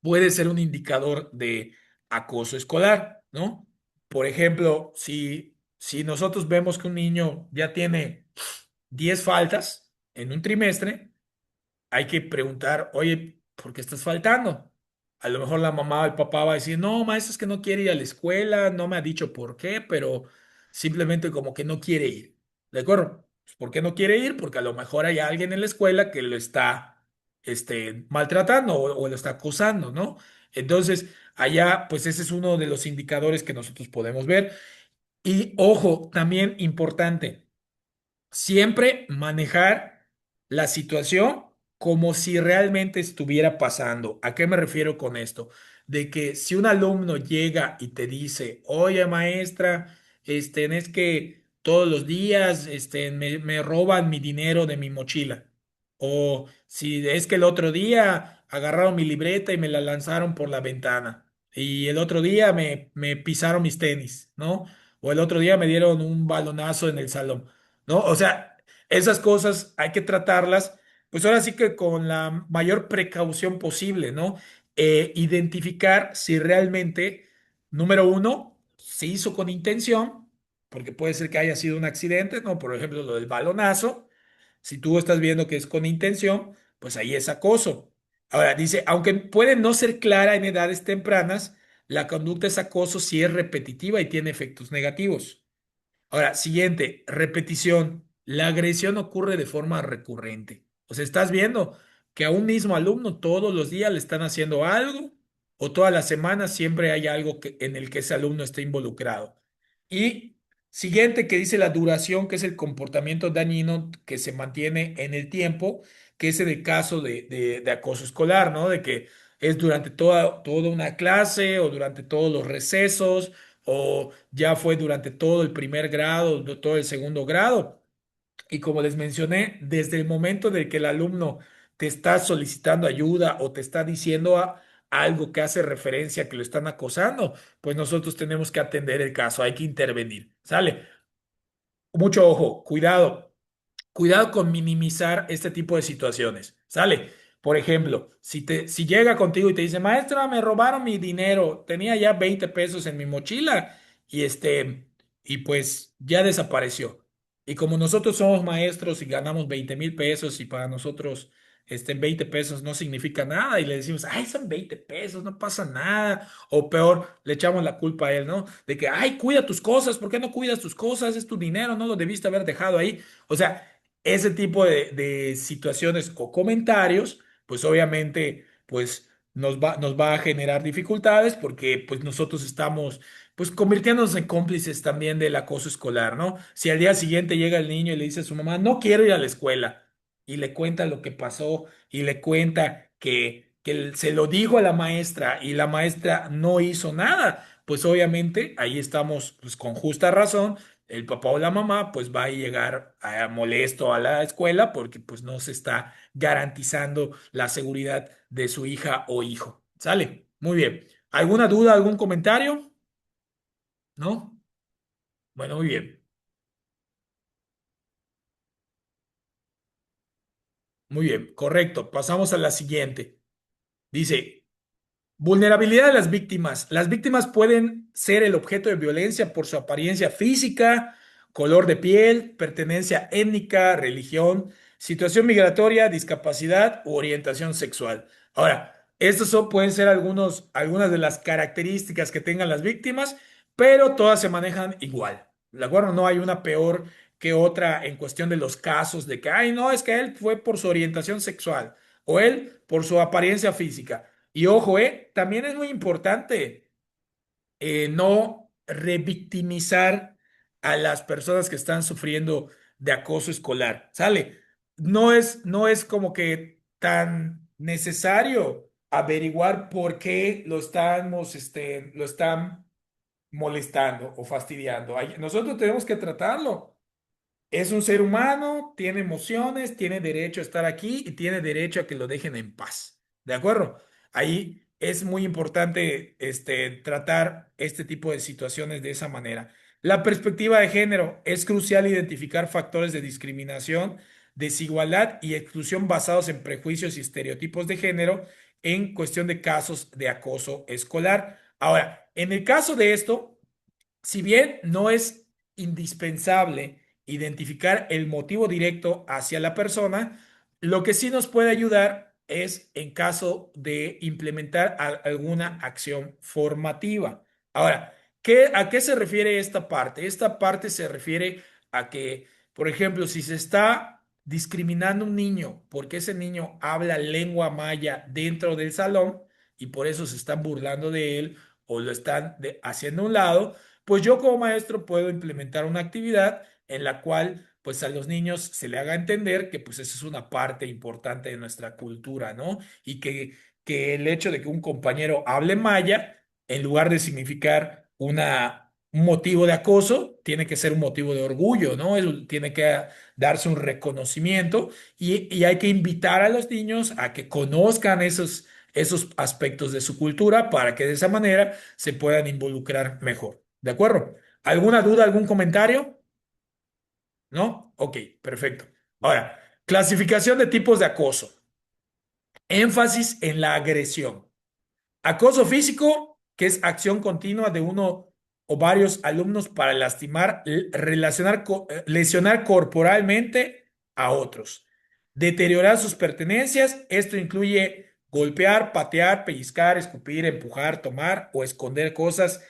puede ser un indicador de acoso escolar, ¿no? Por ejemplo, si nosotros vemos que un niño ya tiene 10 faltas en un trimestre, hay que preguntar, oye, ¿por qué estás faltando? A lo mejor la mamá o el papá va a decir, no, maestro, es que no quiere ir a la escuela, no me ha dicho por qué, pero simplemente como que no quiere ir. ¿De acuerdo? Pues, ¿por qué no quiere ir? Porque a lo mejor hay alguien en la escuela que lo está maltratando o lo está acosando, ¿no? Entonces, allá, pues ese es uno de los indicadores que nosotros podemos ver. Y ojo, también importante. Siempre manejar la situación como si realmente estuviera pasando. ¿A qué me refiero con esto? De que si un alumno llega y te dice, oye maestra, es que todos los días me roban mi dinero de mi mochila. O si es que el otro día agarraron mi libreta y me la lanzaron por la ventana. Y el otro día me pisaron mis tenis, ¿no? O el otro día me dieron un balonazo en el salón. ¿No? O sea, esas cosas hay que tratarlas, pues ahora sí que con la mayor precaución posible, ¿no? Identificar si realmente, número uno, se hizo con intención, porque puede ser que haya sido un accidente, ¿no? Por ejemplo, lo del balonazo. Si tú estás viendo que es con intención, pues ahí es acoso. Ahora, dice, aunque puede no ser clara en edades tempranas, la conducta es acoso si es repetitiva y tiene efectos negativos. Ahora, siguiente, repetición. La agresión ocurre de forma recurrente. O sea, estás viendo que a un mismo alumno todos los días le están haciendo algo o todas las semanas siempre hay algo en el que ese alumno esté involucrado. Y siguiente, que dice la duración, que es el comportamiento dañino que se mantiene en el tiempo, que es en el caso de acoso escolar, ¿no? De que es durante toda una clase o durante todos los recesos o ya fue durante todo el primer grado, todo el segundo grado. Y como les mencioné, desde el momento de que el alumno te está solicitando ayuda o te está diciendo algo que hace referencia a que lo están acosando, pues nosotros tenemos que atender el caso, hay que intervenir. ¿Sale? Mucho ojo, cuidado. Cuidado con minimizar este tipo de situaciones. ¿Sale? Por ejemplo, si llega contigo y te dice, maestra, me robaron mi dinero, tenía ya 20 pesos en mi mochila y y pues ya desapareció. Y como nosotros somos maestros y ganamos 20,000 pesos y para nosotros 20 pesos no significa nada y le decimos, ay, son 20 pesos, no pasa nada. O peor, le echamos la culpa a él, ¿no? De que, ay, cuida tus cosas, ¿por qué no cuidas tus cosas? Es tu dinero, no lo debiste haber dejado ahí. O sea, ese tipo de situaciones o comentarios, pues obviamente, pues nos va a generar dificultades porque pues nosotros estamos pues convirtiéndonos en cómplices también del acoso escolar, ¿no? Si al día siguiente llega el niño y le dice a su mamá, no quiero ir a la escuela, y le cuenta lo que pasó y le cuenta que él se lo dijo a la maestra y la maestra no hizo nada, pues obviamente ahí estamos pues con justa razón el papá o la mamá pues va a llegar molesto a la escuela porque pues no se está garantizando la seguridad de su hija o hijo. ¿Sale? Muy bien. ¿Alguna duda, algún comentario? ¿No? Bueno, muy bien. Muy bien, correcto. Pasamos a la siguiente. Dice, vulnerabilidad de las víctimas. Las víctimas pueden ser el objeto de violencia por su apariencia física, color de piel, pertenencia étnica, religión, situación migratoria, discapacidad u orientación sexual. Ahora, pueden ser algunas de las características que tengan las víctimas, pero todas se manejan igual. ¿De acuerdo? No hay una peor que otra en cuestión de los casos de que, ay, no, es que él fue por su orientación sexual o él por su apariencia física. Y ojo, también es muy importante no revictimizar a las personas que están sufriendo de acoso escolar. ¿Sale? No es como que tan necesario averiguar por qué lo están molestando o fastidiando. Nosotros tenemos que tratarlo. Es un ser humano, tiene emociones, tiene derecho a estar aquí y tiene derecho a que lo dejen en paz. ¿De acuerdo? Ahí es muy importante tratar este tipo de situaciones de esa manera. La perspectiva de género es crucial identificar factores de discriminación, desigualdad y exclusión basados en prejuicios y estereotipos de género en cuestión de casos de acoso escolar. Ahora, en el caso de esto, si bien no es indispensable identificar el motivo directo hacia la persona, lo que sí nos puede ayudar es en caso de implementar alguna acción formativa. Ahora, ¿a qué se refiere esta parte? Esta parte se refiere a que, por ejemplo, si se está discriminando a un niño porque ese niño habla lengua maya dentro del salón y por eso se están burlando de él o lo están haciendo a un lado, pues yo como maestro puedo implementar una actividad en la cual pues a los niños se le haga entender que pues eso es una parte importante de nuestra cultura, ¿no? Y que el hecho de que un compañero hable maya, en lugar de significar un motivo de acoso, tiene que ser un motivo de orgullo, ¿no? Tiene que darse un reconocimiento y hay que invitar a los niños a que conozcan esos aspectos de su cultura para que de esa manera se puedan involucrar mejor. ¿De acuerdo? ¿Alguna duda, algún comentario? ¿No? Ok, perfecto. Ahora, clasificación de tipos de acoso. Énfasis en la agresión. Acoso físico, que es acción continua de uno o varios alumnos para lastimar, lesionar corporalmente a otros. Deteriorar sus pertenencias. Esto incluye golpear, patear, pellizcar, escupir, empujar, tomar o esconder cosas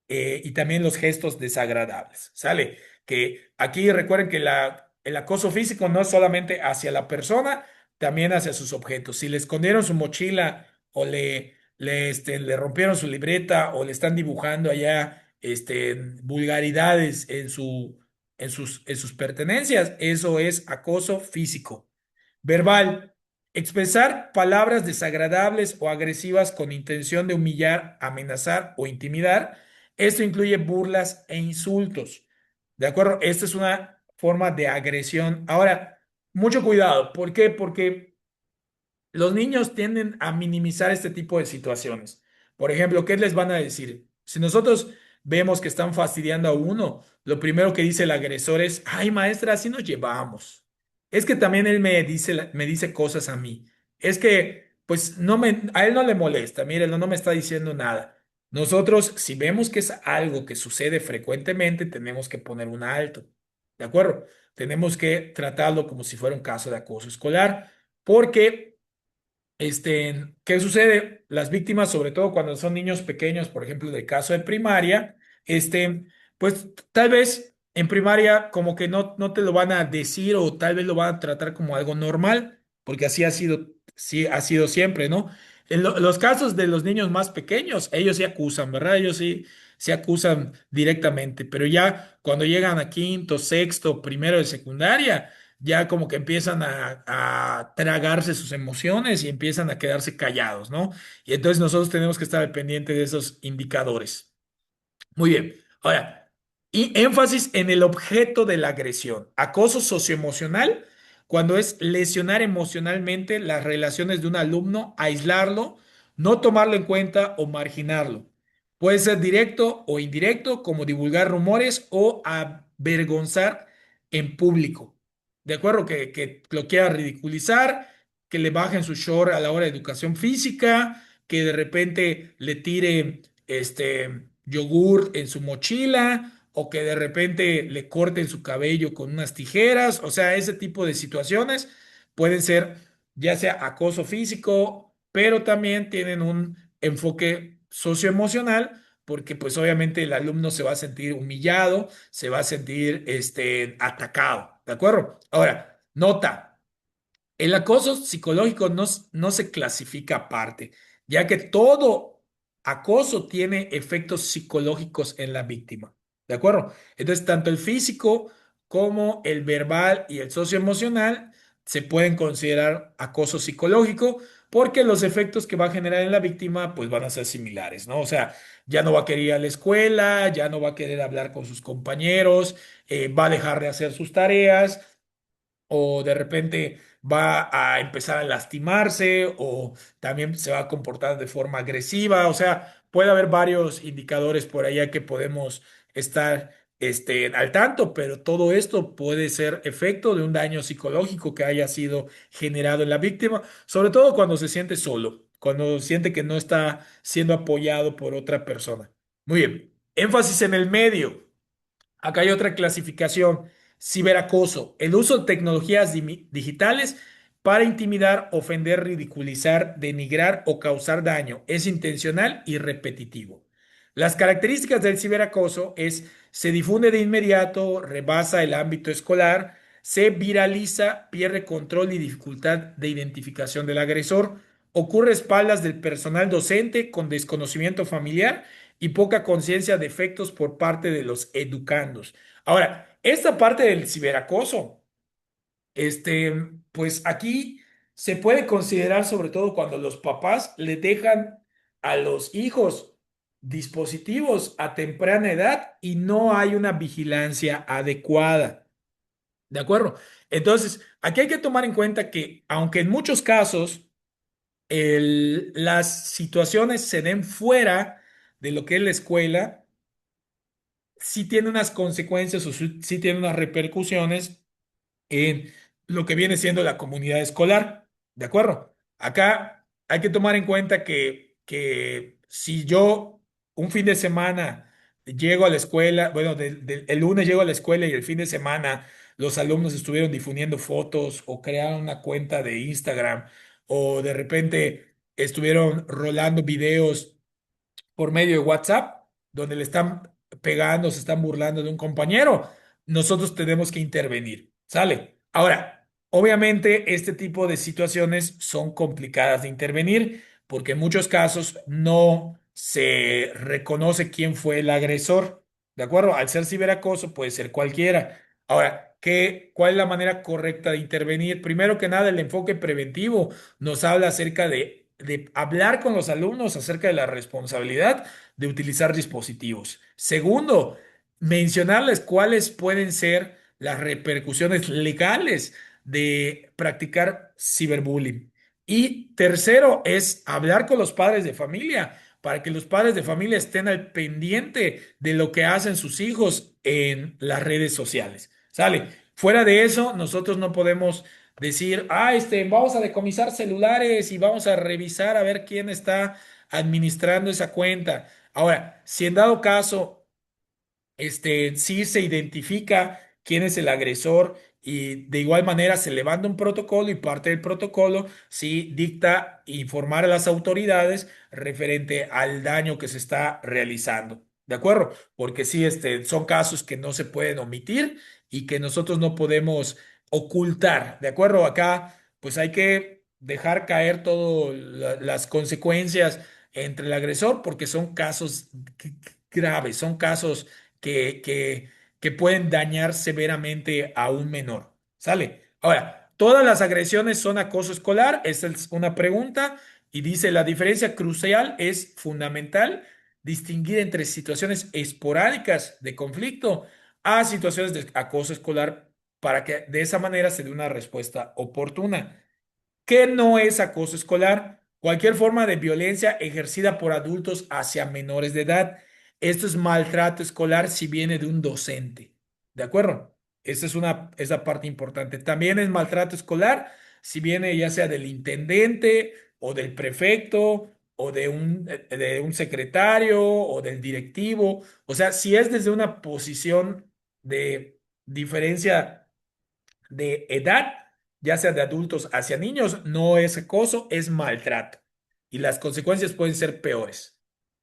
y también los gestos desagradables. ¿Sale? Que aquí recuerden que el acoso físico no es solamente hacia la persona, también hacia sus objetos. Si le escondieron su mochila o le rompieron su libreta o le están dibujando allá vulgaridades en sus pertenencias, eso es acoso físico. Verbal. Expresar palabras desagradables o agresivas con intención de humillar, amenazar o intimidar. Esto incluye burlas e insultos. ¿De acuerdo? Esta es una forma de agresión. Ahora, mucho cuidado. ¿Por qué? Porque los niños tienden a minimizar este tipo de situaciones. Por ejemplo, ¿qué les van a decir? Si nosotros vemos que están fastidiando a uno, lo primero que dice el agresor es, ay, maestra, así nos llevamos. Es que también él me dice cosas a mí. Es que, pues, a él no le molesta. Mire, no me está diciendo nada. Nosotros, si vemos que es algo que sucede frecuentemente, tenemos que poner un alto. ¿De acuerdo? Tenemos que tratarlo como si fuera un caso de acoso escolar, porque ¿qué sucede? Las víctimas, sobre todo cuando son niños pequeños, por ejemplo, del caso de primaria, pues tal vez en primaria como que no te lo van a decir o tal vez lo van a tratar como algo normal, porque así ha sido, sí, ha sido siempre, ¿no? En los casos de los niños más pequeños, ellos sí acusan, ¿verdad? Ellos sí se acusan directamente, pero ya cuando llegan a quinto, sexto, primero de secundaria, ya como que empiezan a tragarse sus emociones y empiezan a quedarse callados, ¿no? Y entonces nosotros tenemos que estar al pendiente de esos indicadores. Muy bien. Ahora, y énfasis en el objeto de la agresión. Acoso socioemocional, cuando es lesionar emocionalmente las relaciones de un alumno, aislarlo, no tomarlo en cuenta o marginarlo. Puede ser directo o indirecto, como divulgar rumores o avergonzar en público. ¿De acuerdo? Que lo quiera ridiculizar, que le bajen su short a la hora de educación física, que de repente le tire yogur en su mochila o que de repente le corten su cabello con unas tijeras. O sea, ese tipo de situaciones pueden ser ya sea acoso físico, pero también tienen un enfoque socioemocional porque pues obviamente el alumno se va a sentir humillado, se va a sentir atacado, ¿de acuerdo? Ahora, nota. El acoso psicológico no se clasifica aparte, ya que todo acoso tiene efectos psicológicos en la víctima. ¿De acuerdo? Entonces, tanto el físico como el verbal y el socioemocional se pueden considerar acoso psicológico porque los efectos que va a generar en la víctima pues van a ser similares, ¿no? O sea, ya no va a querer ir a la escuela, ya no va a querer hablar con sus compañeros, va a dejar de hacer sus tareas o de repente va a empezar a lastimarse o también se va a comportar de forma agresiva. O sea, puede haber varios indicadores por allá que podemos estar al tanto, pero todo esto puede ser efecto de un daño psicológico que haya sido generado en la víctima, sobre todo cuando se siente solo, cuando siente que no está siendo apoyado por otra persona. Muy bien, énfasis en el medio. Acá hay otra clasificación, ciberacoso, el uso de tecnologías digitales para intimidar, ofender, ridiculizar, denigrar o causar daño. Es intencional y repetitivo. Las características del ciberacoso es se difunde de inmediato, rebasa el ámbito escolar, se viraliza, pierde control y dificultad de identificación del agresor, ocurre a espaldas del personal docente con desconocimiento familiar y poca conciencia de efectos por parte de los educandos. Ahora, esta parte del ciberacoso, este, pues aquí se puede considerar sobre todo cuando los papás le dejan a los hijos dispositivos a temprana edad y no hay una vigilancia adecuada. ¿De acuerdo? Entonces, aquí hay que tomar en cuenta que, aunque en muchos casos las situaciones se den fuera de lo que es la escuela, sí tiene unas consecuencias o sí tiene unas repercusiones en lo que viene siendo la comunidad escolar. ¿De acuerdo? Acá hay que tomar en cuenta que si yo un fin de semana llego a la escuela, bueno, el lunes llego a la escuela y el fin de semana los alumnos estuvieron difundiendo fotos o crearon una cuenta de Instagram o de repente estuvieron rolando videos por medio de WhatsApp, donde le están pegando, se están burlando de un compañero, nosotros tenemos que intervenir. ¿Sale? Ahora, obviamente este tipo de situaciones son complicadas de intervenir porque en muchos casos no se reconoce quién fue el agresor. ¿De acuerdo? Al ser ciberacoso puede ser cualquiera. Ahora, ¿cuál es la manera correcta de intervenir? Primero que nada, el enfoque preventivo nos habla acerca de hablar con los alumnos acerca de la responsabilidad de utilizar dispositivos. Segundo, mencionarles cuáles pueden ser las repercusiones legales de practicar ciberbullying. Y tercero es hablar con los padres de familia para que los padres de familia estén al pendiente de lo que hacen sus hijos en las redes sociales. ¿Sale? Fuera de eso, nosotros no podemos decir, vamos a decomisar celulares y vamos a revisar a ver quién está administrando esa cuenta. Ahora, si en dado caso sí se identifica quién es el agresor y de igual manera se levanta un protocolo y parte del protocolo sí dicta informar a las autoridades referente al daño que se está realizando. ¿De acuerdo? Porque sí, son casos que no se pueden omitir y que nosotros no podemos ocultar. ¿De acuerdo? Acá, pues hay que dejar caer todas las consecuencias entre el agresor porque son casos graves, son casos que, que, que pueden dañar severamente a un menor. ¿Sale? Ahora, ¿todas las agresiones son acoso escolar? Esa es una pregunta. Y dice, la diferencia crucial es fundamental distinguir entre situaciones esporádicas de conflicto a situaciones de acoso escolar para que de esa manera se dé una respuesta oportuna. ¿Qué no es acoso escolar? Cualquier forma de violencia ejercida por adultos hacia menores de edad. Esto es maltrato escolar si viene de un docente. ¿De acuerdo? Esa parte importante. También es maltrato escolar si viene ya sea del intendente o del prefecto o de un secretario o del directivo. O sea, si es desde una posición de diferencia de edad, ya sea de adultos hacia niños, no es acoso, es maltrato. Y las consecuencias pueden ser peores.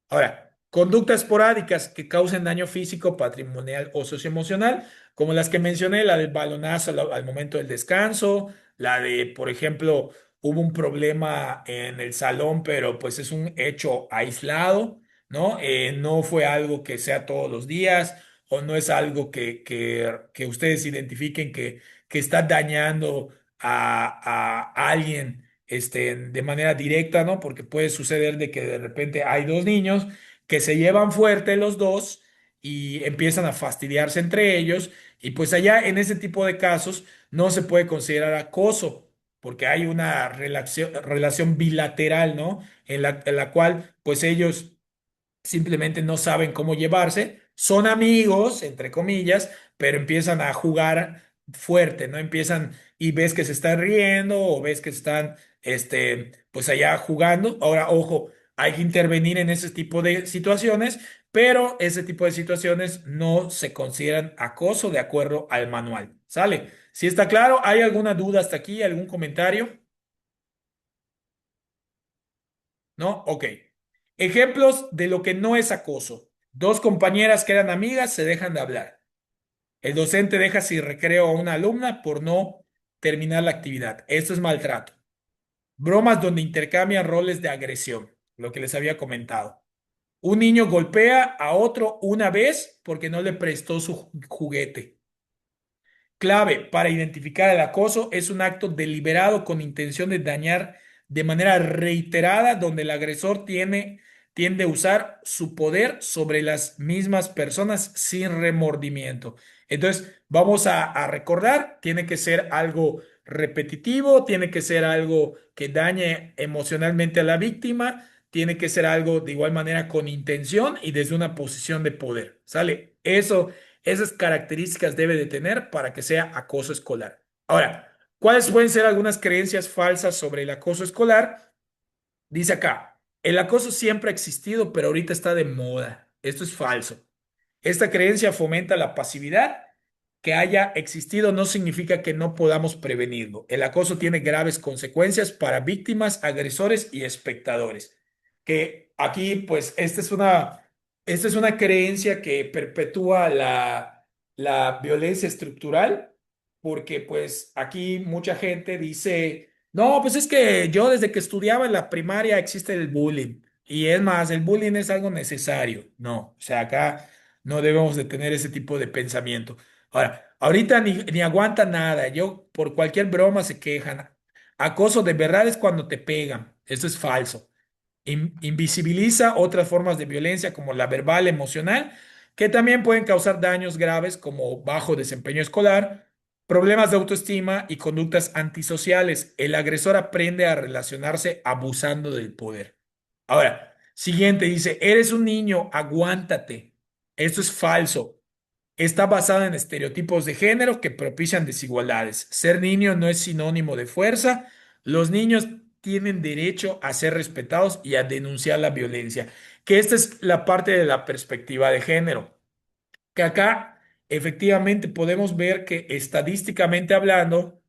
Ahora, conductas esporádicas que causen daño físico, patrimonial o socioemocional, como las que mencioné, la del balonazo al momento del descanso, la de, por ejemplo, hubo un problema en el salón, pero pues es un hecho aislado, ¿no? No fue algo que sea todos los días o no es algo que ustedes identifiquen que está dañando a alguien de manera directa, ¿no? Porque puede suceder de que de repente hay dos niños que se llevan fuerte los dos y empiezan a fastidiarse entre ellos y pues allá en ese tipo de casos no se puede considerar acoso porque hay una relación bilateral, ¿no? En la cual pues ellos simplemente no saben cómo llevarse, son amigos, entre comillas, pero empiezan a jugar fuerte, ¿no? Empiezan y ves que se están riendo o ves que están, pues allá jugando. Ahora, ojo, hay que intervenir en ese tipo de situaciones, pero ese tipo de situaciones no se consideran acoso de acuerdo al manual. ¿Sale? Si está claro, ¿hay alguna duda hasta aquí? ¿Algún comentario? ¿No? Ok. Ejemplos de lo que no es acoso. Dos compañeras que eran amigas se dejan de hablar. El docente deja sin recreo a una alumna por no terminar la actividad. Esto es maltrato. Bromas donde intercambian roles de agresión, lo que les había comentado. Un niño golpea a otro una vez porque no le prestó su juguete. Clave para identificar el acoso es un acto deliberado con intención de dañar de manera reiterada donde el agresor tiende a usar su poder sobre las mismas personas sin remordimiento. Entonces, vamos a recordar, tiene que ser algo repetitivo, tiene que ser algo que dañe emocionalmente a la víctima, tiene que ser algo de igual manera con intención y desde una posición de poder. ¿Sale? Esas características debe de tener para que sea acoso escolar. Ahora, ¿cuáles pueden ser algunas creencias falsas sobre el acoso escolar? Dice acá, el acoso siempre ha existido, pero ahorita está de moda. Esto es falso. Esta creencia fomenta la pasividad. Que haya existido no significa que no podamos prevenirlo. El acoso tiene graves consecuencias para víctimas, agresores y espectadores. Que aquí, pues, esta es una creencia que perpetúa la violencia estructural, porque pues aquí mucha gente dice, no, pues es que yo desde que estudiaba en la primaria existe el bullying. Y es más, el bullying es algo necesario. No, o sea, acá no debemos de tener ese tipo de pensamiento. Ahora, ahorita ni aguanta nada. Yo por cualquier broma se quejan. Acoso de verdad es cuando te pegan. Esto es falso. Invisibiliza otras formas de violencia como la verbal, emocional, que también pueden causar daños graves como bajo desempeño escolar, problemas de autoestima y conductas antisociales. El agresor aprende a relacionarse abusando del poder. Ahora, siguiente dice, eres un niño, aguántate. Esto es falso. Está basada en estereotipos de género que propician desigualdades. Ser niño no es sinónimo de fuerza. Los niños tienen derecho a ser respetados y a denunciar la violencia. Que esta es la parte de la perspectiva de género. Que acá efectivamente podemos ver que estadísticamente hablando,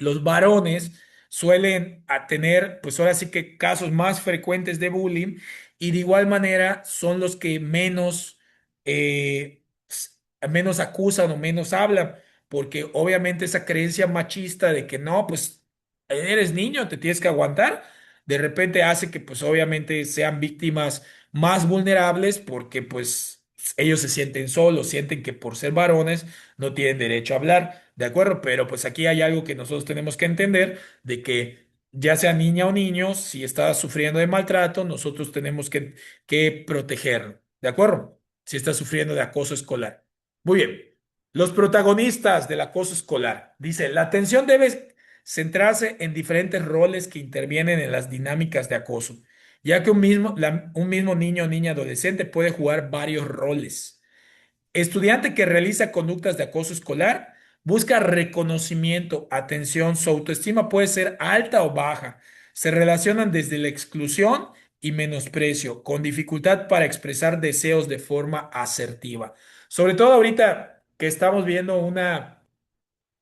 los varones suelen a tener, pues ahora sí que casos más frecuentes de bullying y de igual manera son los que menos acusan o menos hablan, porque obviamente esa creencia machista de que no, pues eres niño, te tienes que aguantar, de repente hace que pues obviamente sean víctimas más vulnerables porque pues ellos se sienten solos, sienten que por ser varones no tienen derecho a hablar, ¿de acuerdo? Pero pues aquí hay algo que nosotros tenemos que entender de que ya sea niña o niño, si está sufriendo de maltrato, nosotros tenemos que protegerlo, ¿de acuerdo? Si está sufriendo de acoso escolar. Muy bien. Los protagonistas del acoso escolar. Dice, la atención debe centrarse en diferentes roles que intervienen en las dinámicas de acoso, ya que un mismo niño o niña adolescente puede jugar varios roles. Estudiante que realiza conductas de acoso escolar busca reconocimiento, atención, su autoestima puede ser alta o baja. Se relacionan desde la exclusión y menosprecio, con dificultad para expresar deseos de forma asertiva. Sobre todo ahorita que estamos viendo una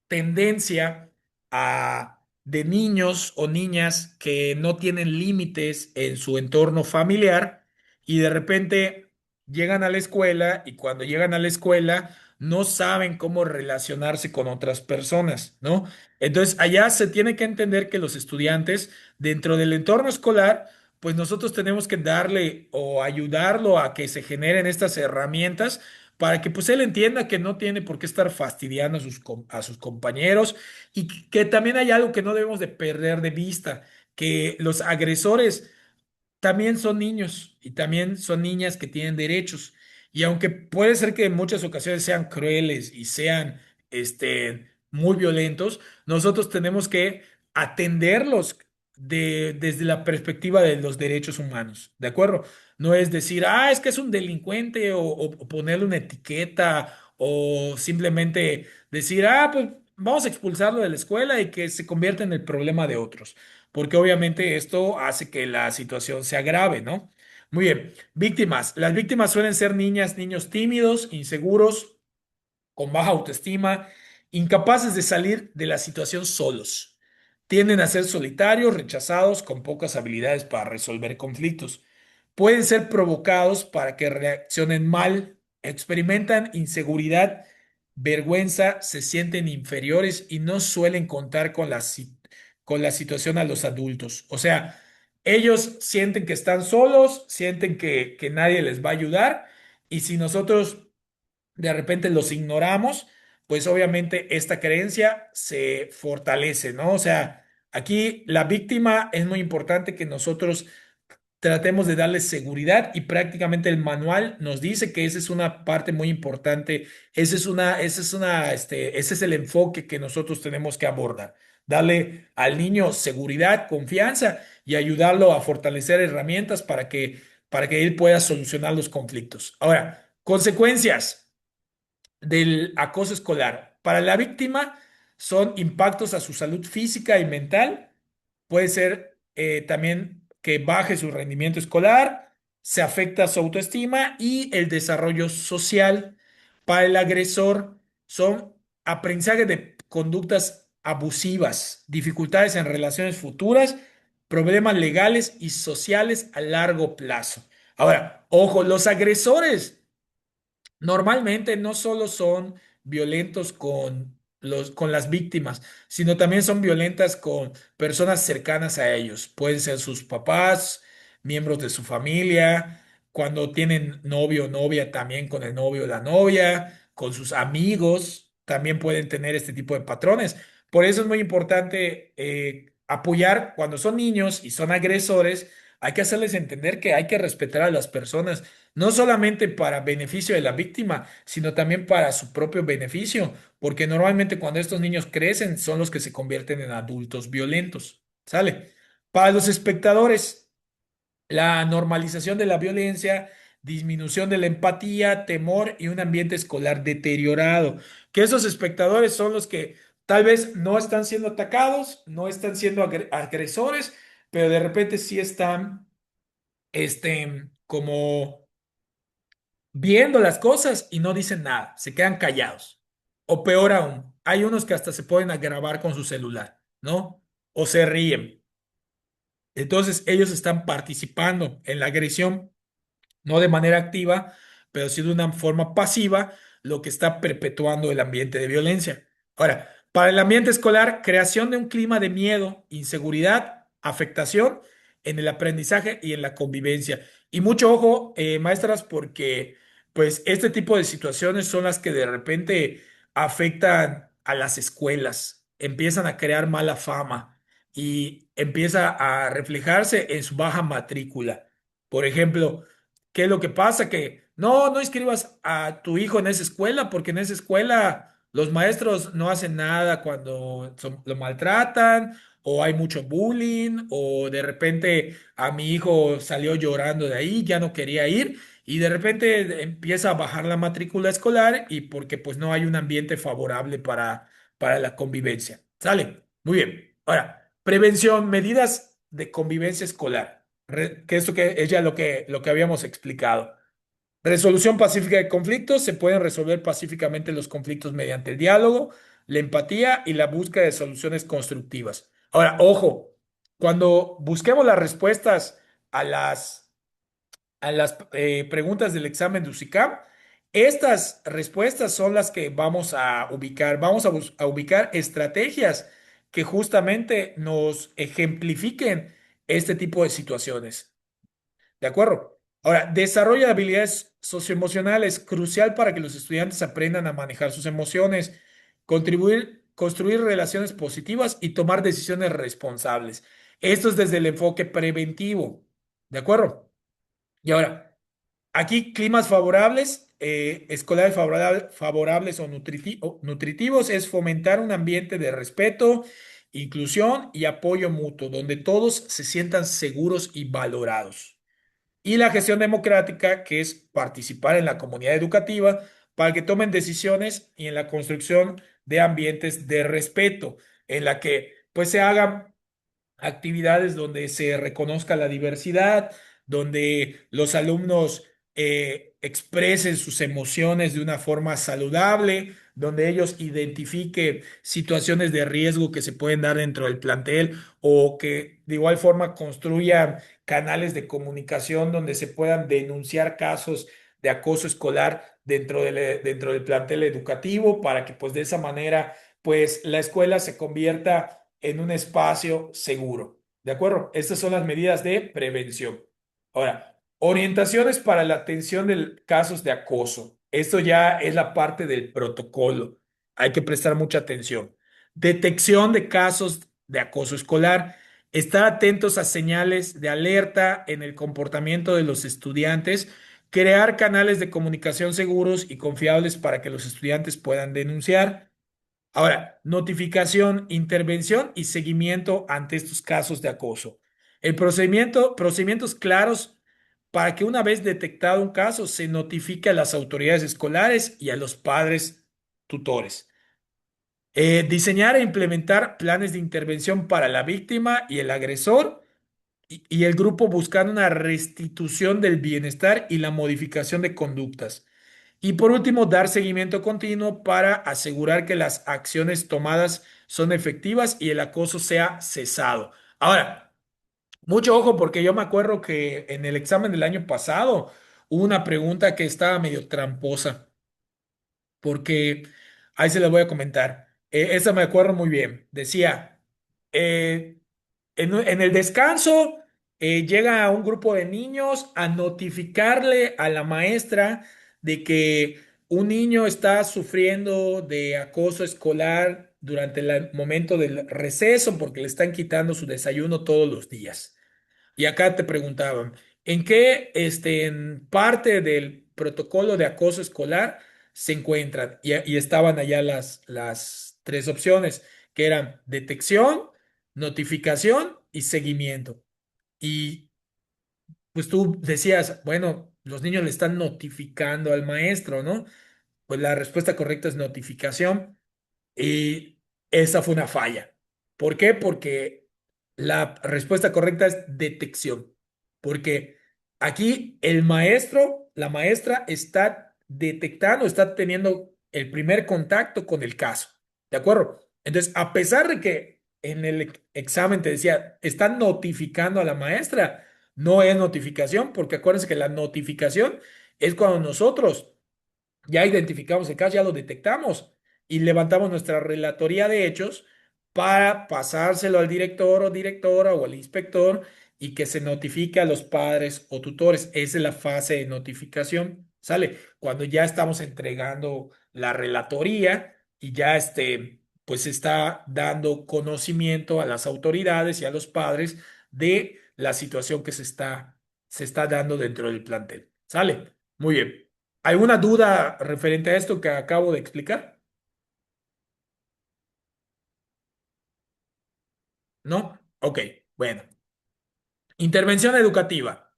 tendencia de niños o niñas que no tienen límites en su entorno familiar y de repente llegan a la escuela y cuando llegan a la escuela no saben cómo relacionarse con otras personas, ¿no? Entonces, allá se tiene que entender que los estudiantes dentro del entorno escolar, pues nosotros tenemos que darle o ayudarlo a que se generen estas herramientas para que pues él entienda que no tiene por qué estar fastidiando a sus compañeros y que también hay algo que no debemos de perder de vista, que los agresores también son niños y también son niñas que tienen derechos. Y aunque puede ser que en muchas ocasiones sean crueles y sean muy violentos, nosotros tenemos que atenderlos desde la perspectiva de los derechos humanos, ¿de acuerdo? No es decir, es que es un delincuente o ponerle una etiqueta o simplemente decir, pues vamos a expulsarlo de la escuela y que se convierta en el problema de otros porque obviamente esto hace que la situación se agrave, ¿no? Muy bien, víctimas. Las víctimas suelen ser niñas, niños tímidos, inseguros, con baja autoestima, incapaces de salir de la situación solos. Tienden a ser solitarios, rechazados, con pocas habilidades para resolver conflictos. Pueden ser provocados para que reaccionen mal, experimentan inseguridad, vergüenza, se sienten inferiores y no suelen contar con la situación a los adultos. O sea, ellos sienten que están solos, sienten que nadie les va a ayudar y si nosotros de repente los ignoramos, pues obviamente esta creencia se fortalece, ¿no? O sea, aquí la víctima es muy importante que nosotros tratemos de darles seguridad y prácticamente el manual nos dice que esa es una parte muy importante, ese es el enfoque que nosotros tenemos que abordar. Darle al niño seguridad, confianza y ayudarlo a fortalecer herramientas para que él pueda solucionar los conflictos. Ahora, consecuencias del acoso escolar. Para la víctima son impactos a su salud física y mental. Puede ser también que baje su rendimiento escolar, se afecta su autoestima y el desarrollo social. Para el agresor son aprendizaje de conductas abusivas, dificultades en relaciones futuras, problemas legales y sociales a largo plazo. Ahora, ojo, los agresores normalmente no solo son violentos con las víctimas, sino también son violentas con personas cercanas a ellos. Pueden ser sus papás, miembros de su familia, cuando tienen novio o novia, también con el novio o la novia, con sus amigos, también pueden tener este tipo de patrones. Por eso es muy importante apoyar cuando son niños y son agresores. Hay que hacerles entender que hay que respetar a las personas no solamente para beneficio de la víctima, sino también para su propio beneficio, porque normalmente cuando estos niños crecen son los que se convierten en adultos violentos. ¿Sale? Para los espectadores, la normalización de la violencia, disminución de la empatía, temor y un ambiente escolar deteriorado. Que esos espectadores son los que tal vez no están siendo atacados, no están siendo agresores, pero de repente sí están, como viendo las cosas y no dicen nada, se quedan callados. O peor aún, hay unos que hasta se pueden grabar con su celular, ¿no? O se ríen. Entonces ellos están participando en la agresión no de manera activa, pero sí de una forma pasiva, lo que está perpetuando el ambiente de violencia. Ahora, para el ambiente escolar, creación de un clima de miedo, inseguridad, afectación en el aprendizaje y en la convivencia. Y mucho ojo, maestras, porque pues este tipo de situaciones son las que de repente afectan a las escuelas, empiezan a crear mala fama y empieza a reflejarse en su baja matrícula. Por ejemplo, ¿qué es lo que pasa? Que no inscribas a tu hijo en esa escuela porque en esa escuela los maestros no hacen nada cuando lo maltratan o hay mucho bullying o de repente a mi hijo salió llorando de ahí, ya no quería ir y de repente empieza a bajar la matrícula escolar y porque pues no hay un ambiente favorable para la convivencia. ¿Sale? Muy bien. Ahora, prevención, medidas de convivencia escolar que esto que es ya lo que habíamos explicado. Resolución pacífica de conflictos. Se pueden resolver pacíficamente los conflictos mediante el diálogo, la empatía y la búsqueda de soluciones constructivas. Ahora, ojo, cuando busquemos las respuestas a las preguntas del examen de USICAM, estas respuestas son las que vamos a ubicar. Vamos a ubicar estrategias que justamente nos ejemplifiquen este tipo de situaciones. ¿De acuerdo? Ahora, desarrollo de habilidades socioemocionales, crucial para que los estudiantes aprendan a manejar sus emociones, construir relaciones positivas y tomar decisiones responsables. Esto es desde el enfoque preventivo, ¿de acuerdo? Y ahora, aquí climas favorables, escolares favorables o nutritivos, es fomentar un ambiente de respeto, inclusión y apoyo mutuo, donde todos se sientan seguros y valorados. Y la gestión democrática, que es participar en la comunidad educativa para que tomen decisiones y en la construcción de ambientes de respeto, en la que pues se hagan actividades donde se reconozca la diversidad, donde los alumnos expresen sus emociones de una forma saludable, donde ellos identifiquen situaciones de riesgo que se pueden dar dentro del plantel o que de igual forma construyan canales de comunicación donde se puedan denunciar casos de acoso escolar dentro del plantel educativo para que pues de esa manera pues la escuela se convierta en un espacio seguro. ¿De acuerdo? Estas son las medidas de prevención. Ahora, orientaciones para la atención de casos de acoso. Esto ya es la parte del protocolo. Hay que prestar mucha atención. Detección de casos de acoso escolar. Estar atentos a señales de alerta en el comportamiento de los estudiantes. Crear canales de comunicación seguros y confiables para que los estudiantes puedan denunciar. Ahora, notificación, intervención y seguimiento ante estos casos de acoso. Procedimientos claros para que una vez detectado un caso se notifique a las autoridades escolares y a los padres tutores. Diseñar e implementar planes de intervención para la víctima y el agresor y el grupo buscando una restitución del bienestar y la modificación de conductas. Y por último, dar seguimiento continuo para asegurar que las acciones tomadas son efectivas y el acoso sea cesado. Ahora, mucho ojo porque yo me acuerdo que en el examen del año pasado hubo una pregunta que estaba medio tramposa, porque ahí se la voy a comentar. Esa me acuerdo muy bien. Decía, eh, en el descanso, llega un grupo de niños a notificarle a la maestra de que un niño está sufriendo de acoso escolar durante el momento del receso porque le están quitando su desayuno todos los días. Y acá te preguntaban, ¿en qué en parte del protocolo de acoso escolar se encuentran? Y estaban allá las tres opciones, que eran detección, notificación y seguimiento. Y pues tú decías, bueno, los niños le están notificando al maestro, ¿no? Pues la respuesta correcta es notificación. Y esa fue una falla. ¿Por qué? Porque la respuesta correcta es detección. Porque aquí el maestro, la maestra está detectando, está teniendo el primer contacto con el caso. ¿De acuerdo? Entonces, a pesar de que en el examen te decía, están notificando a la maestra, no es notificación, porque acuérdense que la notificación es cuando nosotros ya identificamos el caso, ya lo detectamos y levantamos nuestra relatoría de hechos para pasárselo al director o directora o al inspector y que se notifique a los padres o tutores. Esa es la fase de notificación. ¿Sale? Cuando ya estamos entregando la relatoría y ya pues se está dando conocimiento a las autoridades y a los padres de la situación que se está dando dentro del plantel. ¿Sale? Muy bien. ¿Alguna duda referente a esto que acabo de explicar? ¿No? Ok, bueno. Intervención educativa.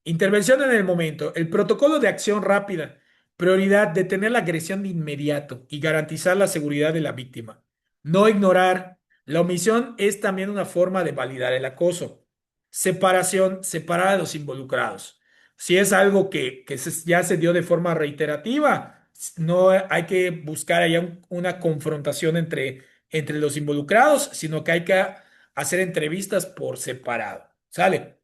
Intervención en el momento. El protocolo de acción rápida. Prioridad, detener la agresión de inmediato y garantizar la seguridad de la víctima. No ignorar. La omisión es también una forma de validar el acoso. Separación, separar a los involucrados. Si es algo ya se dio de forma reiterativa, no hay que buscar allá una confrontación entre los involucrados, sino que hay que hacer entrevistas por separado. ¿Sale?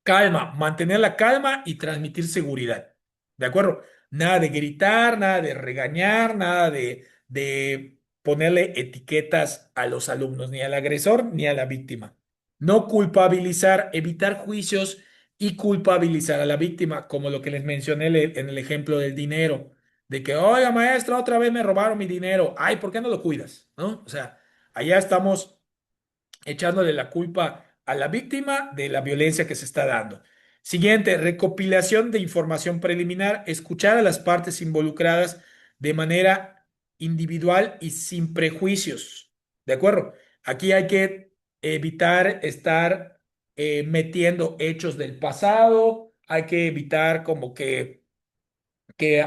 Calma, mantener la calma y transmitir seguridad. ¿De acuerdo? Nada de gritar, nada de regañar, nada de ponerle etiquetas a los alumnos, ni al agresor ni a la víctima. No culpabilizar, evitar juicios y culpabilizar a la víctima, como lo que les mencioné en el ejemplo del dinero, de que, oiga, maestra, otra vez me robaron mi dinero. Ay, ¿por qué no lo cuidas? ¿No? O sea, allá estamos echándole la culpa a la víctima de la violencia que se está dando. Siguiente, recopilación de información preliminar, escuchar a las partes involucradas de manera individual y sin prejuicios. ¿De acuerdo? Aquí hay que evitar estar metiendo hechos del pasado, hay que evitar como que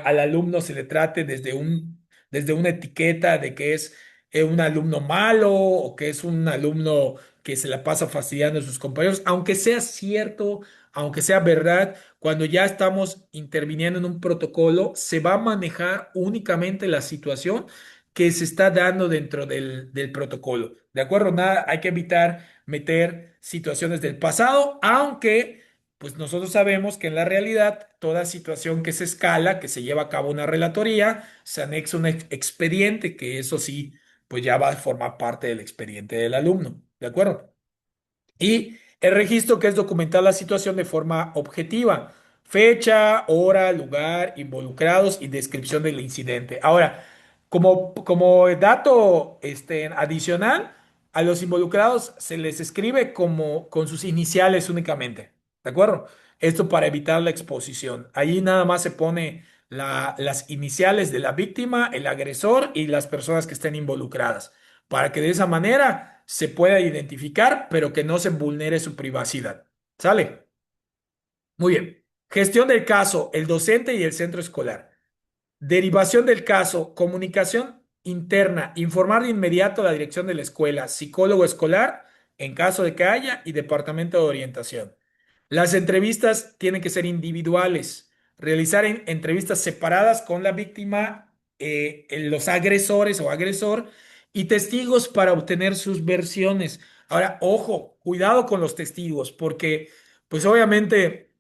al alumno se le trate desde una etiqueta de que es un alumno malo o que es un alumno que se la pasa fastidiando a sus compañeros, aunque sea cierto, aunque sea verdad, cuando ya estamos interviniendo en un protocolo, se va a manejar únicamente la situación que se está dando dentro del protocolo. ¿De acuerdo? Nada, hay que evitar meter situaciones del pasado, aunque pues nosotros sabemos que en la realidad toda situación que se escala, que se lleva a cabo una relatoría, se anexa un expediente, que eso sí, pues ya va a formar parte del expediente del alumno, ¿de acuerdo? Y el registro que es documentar la situación de forma objetiva. Fecha, hora, lugar, involucrados y descripción del incidente. Ahora, como dato adicional, a los involucrados se les escribe como con sus iniciales únicamente. ¿De acuerdo? Esto para evitar la exposición. Allí nada más se pone las iniciales de la víctima, el agresor y las personas que estén involucradas para que de esa manera se pueda identificar, pero que no se vulnere su privacidad. ¿Sale? Muy bien. Gestión del caso, el docente y el centro escolar. Derivación del caso, comunicación interna, informar de inmediato a la dirección de la escuela, psicólogo escolar, en caso de que haya, y departamento de orientación. Las entrevistas tienen que ser individuales, realizar entrevistas separadas con la víctima, los agresores o agresor y testigos para obtener sus versiones. Ahora, ojo, cuidado con los testigos, porque pues obviamente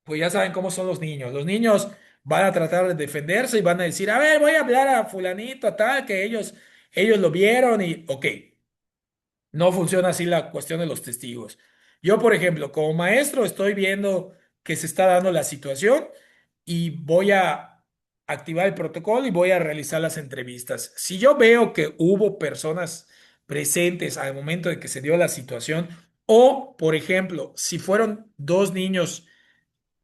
pues ya saben cómo son los niños. Los niños van a tratar de defenderse y van a decir, a ver, voy a hablar a fulanito, a tal, que ellos lo vieron y, ok, no funciona así la cuestión de los testigos. Yo, por ejemplo, como maestro estoy viendo que se está dando la situación y voy a activar el protocolo y voy a realizar las entrevistas. Si yo veo que hubo personas presentes al momento de que se dio la situación o, por ejemplo, si fueron dos niños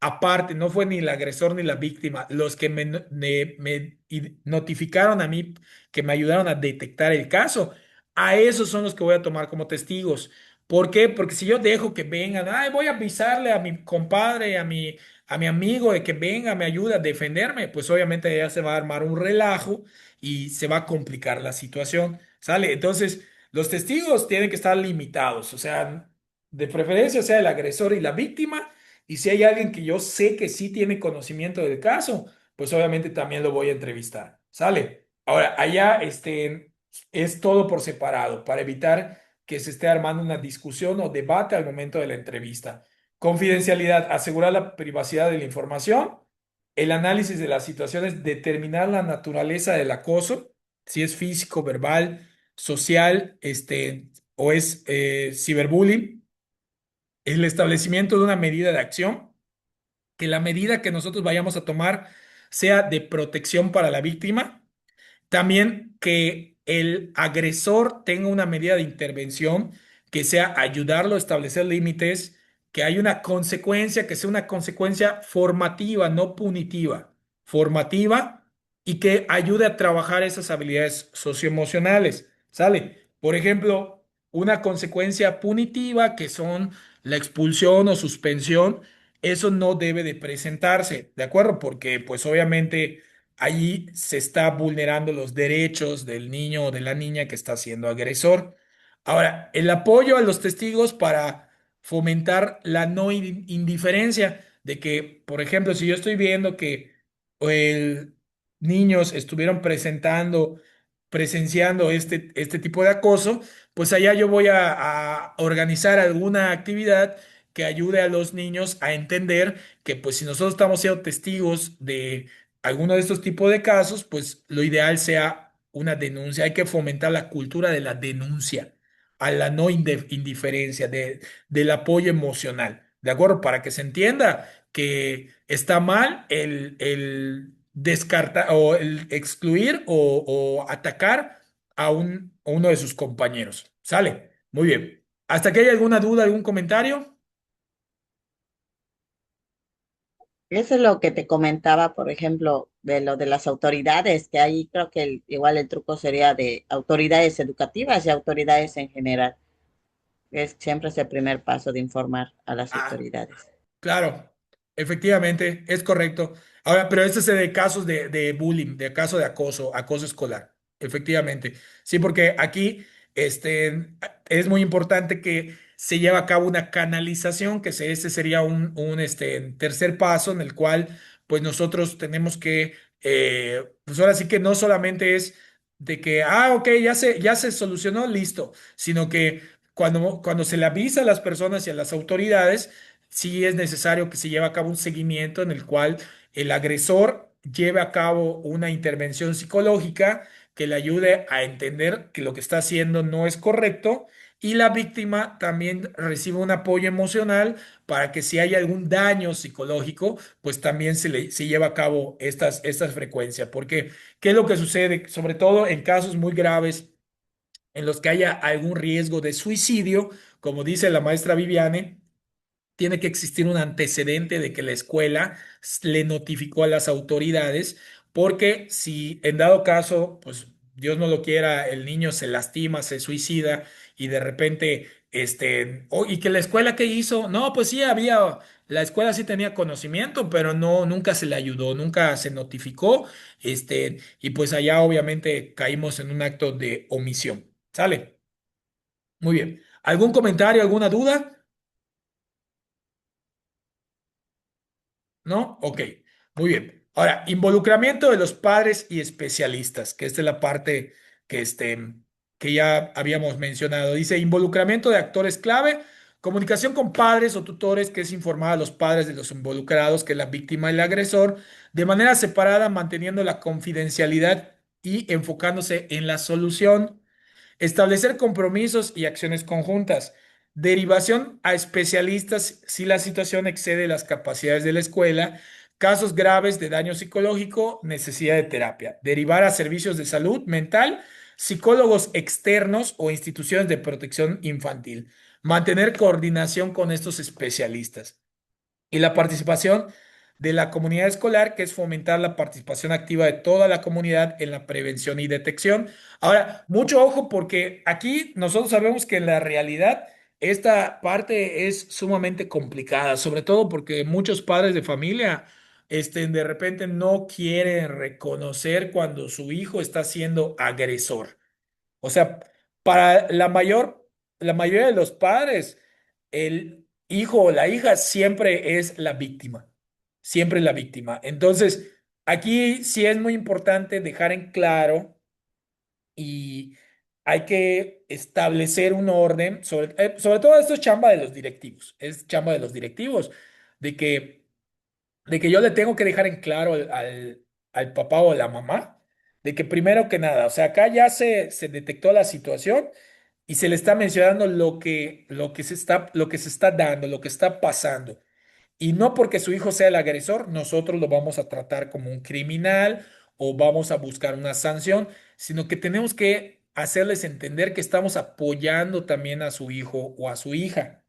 aparte, no fue ni el agresor ni la víctima, los que me notificaron a mí, que me ayudaron a detectar el caso, a esos son los que voy a tomar como testigos. ¿Por qué? Porque si yo dejo que vengan, ay, voy a avisarle a mi compadre, a mi amigo de que venga, me ayuda a defenderme, pues obviamente ya se va a armar un relajo y se va a complicar la situación, ¿sale? Entonces, los testigos tienen que estar limitados, o sea, de preferencia sea el agresor y la víctima y si hay alguien que yo sé que sí tiene conocimiento del caso, pues obviamente también lo voy a entrevistar. ¿Sale? Ahora, allá es todo por separado para evitar que se esté armando una discusión o debate al momento de la entrevista. Confidencialidad, asegurar la privacidad de la información, el análisis de las situaciones, determinar la naturaleza del acoso, si es físico, verbal, social, o es ciberbullying, el establecimiento de una medida de acción, que la medida que nosotros vayamos a tomar sea de protección para la víctima, también que el agresor tenga una medida de intervención que sea ayudarlo a establecer límites, que hay una consecuencia, que sea una consecuencia formativa, no punitiva, formativa y que ayude a trabajar esas habilidades socioemocionales. ¿Sale? Por ejemplo, una consecuencia punitiva que son la expulsión o suspensión, eso no debe de presentarse, ¿de acuerdo? Porque pues obviamente allí se está vulnerando los derechos del niño o de la niña que está siendo agresor. Ahora, el apoyo a los testigos para fomentar la no indiferencia de que, por ejemplo, si yo estoy viendo que el, niños estuvieron presenciando este tipo de acoso, pues allá yo voy a organizar alguna actividad que ayude a los niños a entender que pues si nosotros estamos siendo testigos de alguno de estos tipos de casos, pues lo ideal sea una denuncia. Hay que fomentar la cultura de la denuncia, a la no indiferencia, del apoyo emocional. ¿de acuerdo? Para que se entienda que está mal el descartar o el excluir o atacar a uno de sus compañeros. ¿Sale? Muy bien. ¿Hasta que hay alguna duda, algún comentario? Eso es lo que te comentaba, por ejemplo, de lo de las autoridades, que ahí creo que igual el truco sería de autoridades educativas y autoridades en general. Siempre es el primer paso de informar a las Ah, autoridades. claro, efectivamente, es correcto. Ahora, pero este es de casos de bullying, de caso de acoso, acoso escolar. Efectivamente. Sí, porque aquí es muy importante que se lleve a cabo una canalización, este sería un tercer paso en el cual pues nosotros tenemos que, pues ahora sí que no solamente es de que, ok, ya se solucionó, listo, sino que cuando se le avisa a las personas y a las autoridades, sí es necesario que se lleve a cabo un seguimiento en el cual el agresor lleve a cabo una intervención psicológica que le ayude a entender que lo que está haciendo no es correcto y la víctima también recibe un apoyo emocional para que si hay algún daño psicológico, pues también se lleva a cabo estas frecuencias. Porque, ¿qué es lo que sucede? Sobre todo en casos muy graves en los que haya algún riesgo de suicidio, como dice la maestra Viviane, tiene que existir un antecedente de que la escuela le notificó a las autoridades, porque si en dado caso, pues Dios no lo quiera, el niño se lastima, se suicida y de repente, y que la escuela que hizo, no, pues sí la escuela sí tenía conocimiento, pero no, nunca se le ayudó, nunca se notificó, y pues allá obviamente caímos en un acto de omisión. ¿Sale? Muy bien. ¿Algún comentario, alguna duda? ¿No? Ok, muy bien. Ahora, involucramiento de los padres y especialistas, que esta es la parte que, que ya habíamos mencionado. Dice, involucramiento de actores clave, comunicación con padres o tutores, que es informar a los padres de los involucrados, que es la víctima y el agresor, de manera separada, manteniendo la confidencialidad y enfocándose en la solución. Establecer compromisos y acciones conjuntas. Derivación a especialistas si la situación excede las capacidades de la escuela. Casos graves de daño psicológico, necesidad de terapia. Derivar a servicios de salud mental, psicólogos externos o instituciones de protección infantil. Mantener coordinación con estos especialistas y la participación de la comunidad escolar, que es fomentar la participación activa de toda la comunidad en la prevención y detección. Ahora, mucho ojo porque aquí nosotros sabemos que en la realidad esta parte es sumamente complicada, sobre todo porque muchos padres de familia de repente no quieren reconocer cuando su hijo está siendo agresor. O sea, para la mayoría de los padres, el hijo o la hija siempre es la víctima, siempre es la víctima. Entonces, aquí sí es muy importante dejar en claro y hay que establecer un orden, sobre todo esto es chamba de los directivos, es chamba de los directivos, de que yo le tengo que dejar en claro al papá o a la mamá, de que primero que nada, o sea, acá ya se detectó la situación y se le está mencionando lo que se está dando, lo que está pasando. Y no porque su hijo sea el agresor, nosotros lo vamos a tratar como un criminal o vamos a buscar una sanción, sino que tenemos que hacerles entender que estamos apoyando también a su hijo o a su hija.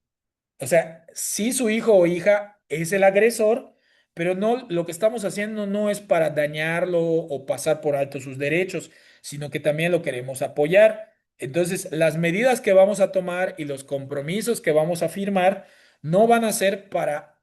O sea, sí su hijo o hija es el agresor, pero no, lo que estamos haciendo no es para dañarlo o pasar por alto sus derechos, sino que también lo queremos apoyar. Entonces, las medidas que vamos a tomar y los compromisos que vamos a firmar no van a ser para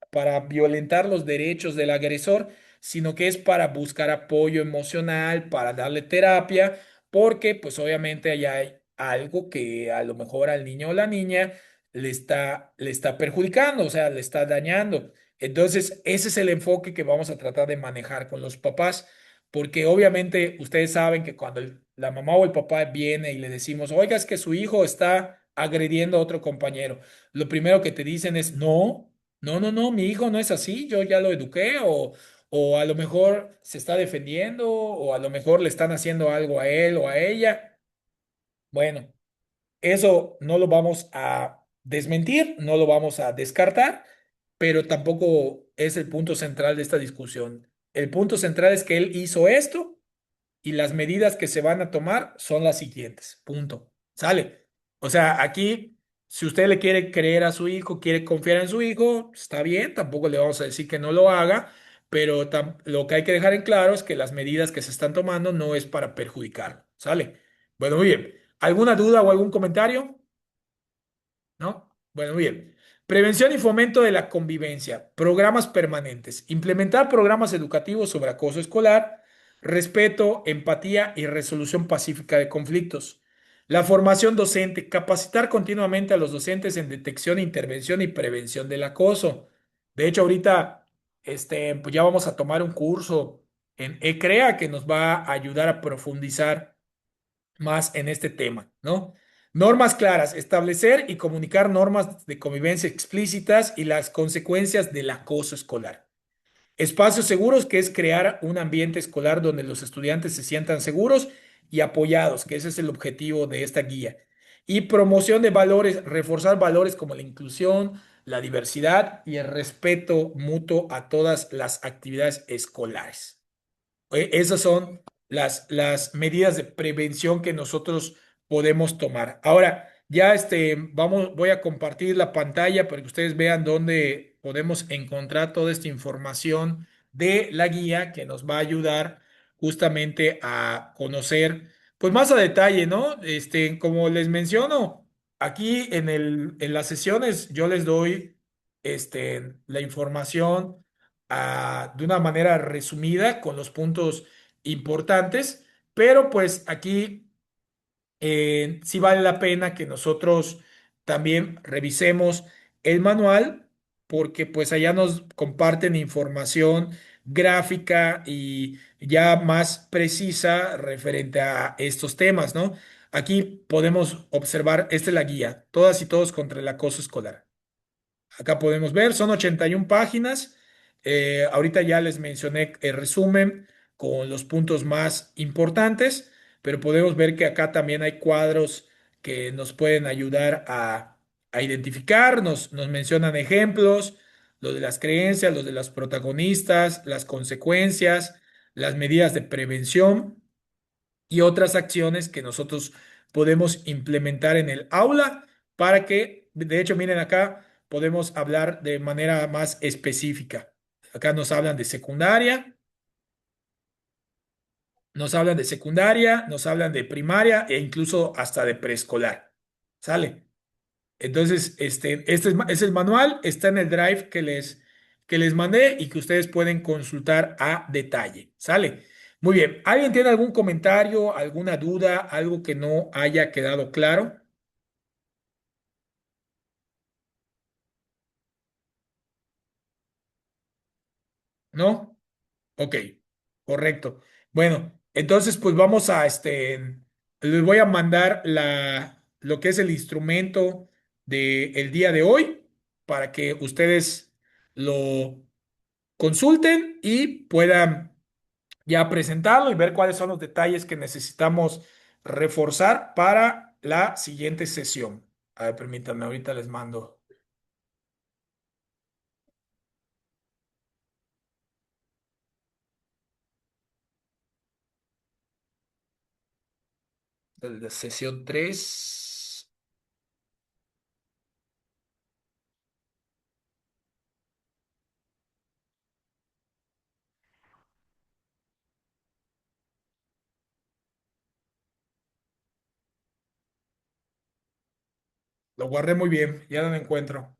violentar los derechos del agresor, sino que es para buscar apoyo emocional, para darle terapia, porque pues obviamente allá hay algo que a lo mejor al niño o la niña le está perjudicando, o sea, le está dañando. Entonces, ese es el enfoque que vamos a tratar de manejar con los papás, porque obviamente ustedes saben que cuando la mamá o el papá viene y le decimos, oiga, es que su hijo está agrediendo a otro compañero, lo primero que te dicen es, no, no, no, no, mi hijo no es así, yo ya lo eduqué, o a lo mejor se está defendiendo, o a lo mejor le están haciendo algo a él o a ella. Bueno. Eso no lo vamos a desmentir, no lo vamos a descartar, pero tampoco es el punto central de esta discusión. El punto central es que él hizo esto y las medidas que se van a tomar son las siguientes. Punto. ¿Sale? O sea, aquí, si usted le quiere creer a su hijo, quiere confiar en su hijo, está bien, tampoco le vamos a decir que no lo haga, pero lo que hay que dejar en claro es que las medidas que se están tomando no es para perjudicarlo. ¿Sale? Bueno, muy bien. ¿Alguna duda o algún comentario? ¿No? Bueno, muy bien. Prevención y fomento de la convivencia. Programas permanentes. Implementar programas educativos sobre acoso escolar, respeto, empatía y resolución pacífica de conflictos. La formación docente. Capacitar continuamente a los docentes en detección, intervención y prevención del acoso. De hecho, ahorita pues ya vamos a tomar un curso en ECREA que nos va a ayudar a profundizar más en este tema, ¿no? Normas claras, establecer y comunicar normas de convivencia explícitas y las consecuencias del acoso escolar. Espacios seguros, que es crear un ambiente escolar donde los estudiantes se sientan seguros y apoyados, que ese es el objetivo de esta guía. Y promoción de valores, reforzar valores como la inclusión, la diversidad y el respeto mutuo a todas las actividades escolares. Esas son las medidas de prevención que nosotros podemos tomar. Ahora, ya voy a compartir la pantalla para que ustedes vean dónde podemos encontrar toda esta información de la guía que nos va a ayudar justamente a conocer, pues más a detalle, ¿no? Como les menciono, aquí en las sesiones yo les doy, la información de una manera resumida con los puntos importantes, pero pues aquí sí vale la pena que nosotros también revisemos el manual porque pues allá nos comparten información gráfica y ya más precisa referente a estos temas, ¿no? Aquí podemos observar, esta es la guía, todas y todos contra el acoso escolar. Acá podemos ver, son 81 páginas. Ahorita ya les mencioné el resumen con los puntos más importantes, pero podemos ver que acá también hay cuadros que nos pueden ayudar a identificar, nos mencionan ejemplos, lo de las creencias, los de los protagonistas, las consecuencias, las medidas de prevención y otras acciones que nosotros podemos implementar en el aula para que, de hecho, miren acá, podemos hablar de manera más específica. Acá nos hablan de primaria e incluso hasta de preescolar. ¿Sale? Entonces, es el manual, está en el drive que les mandé y que ustedes pueden consultar a detalle. ¿Sale? Muy bien. ¿Alguien tiene algún comentario, alguna duda, algo que no haya quedado claro? ¿No? Ok, correcto. Bueno, entonces pues vamos les voy a mandar lo que es el instrumento del día de hoy para que ustedes lo consulten y puedan ya presentarlo y ver cuáles son los detalles que necesitamos reforzar para la siguiente sesión. A ver, permítanme, ahorita les mando la sesión 3. Lo guardé muy bien, ya no lo encuentro.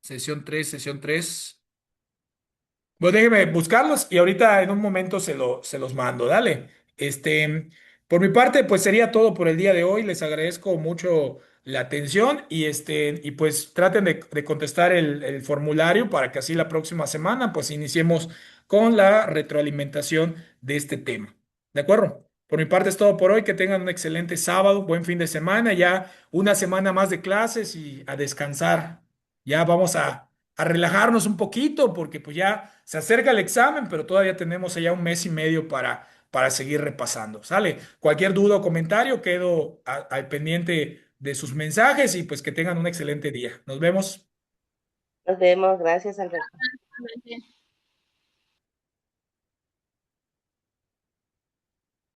Sesión 3. Bueno, déjeme buscarlos y ahorita en un momento se los mando. Dale. Por mi parte, pues sería todo por el día de hoy. Les agradezco mucho la atención y pues traten de contestar el formulario para que así la próxima semana pues iniciemos con la retroalimentación de este tema. ¿De acuerdo? Por mi parte es todo por hoy. Que tengan un excelente sábado, buen fin de semana, ya una semana más de clases y a descansar. Ya vamos a relajarnos un poquito porque pues ya se acerca el examen, pero todavía tenemos allá un mes y medio para seguir repasando. ¿Sale? Cualquier duda o comentario, quedo al pendiente de sus mensajes y pues que tengan un excelente día. Nos vemos. Nos vemos. Gracias, Alberto.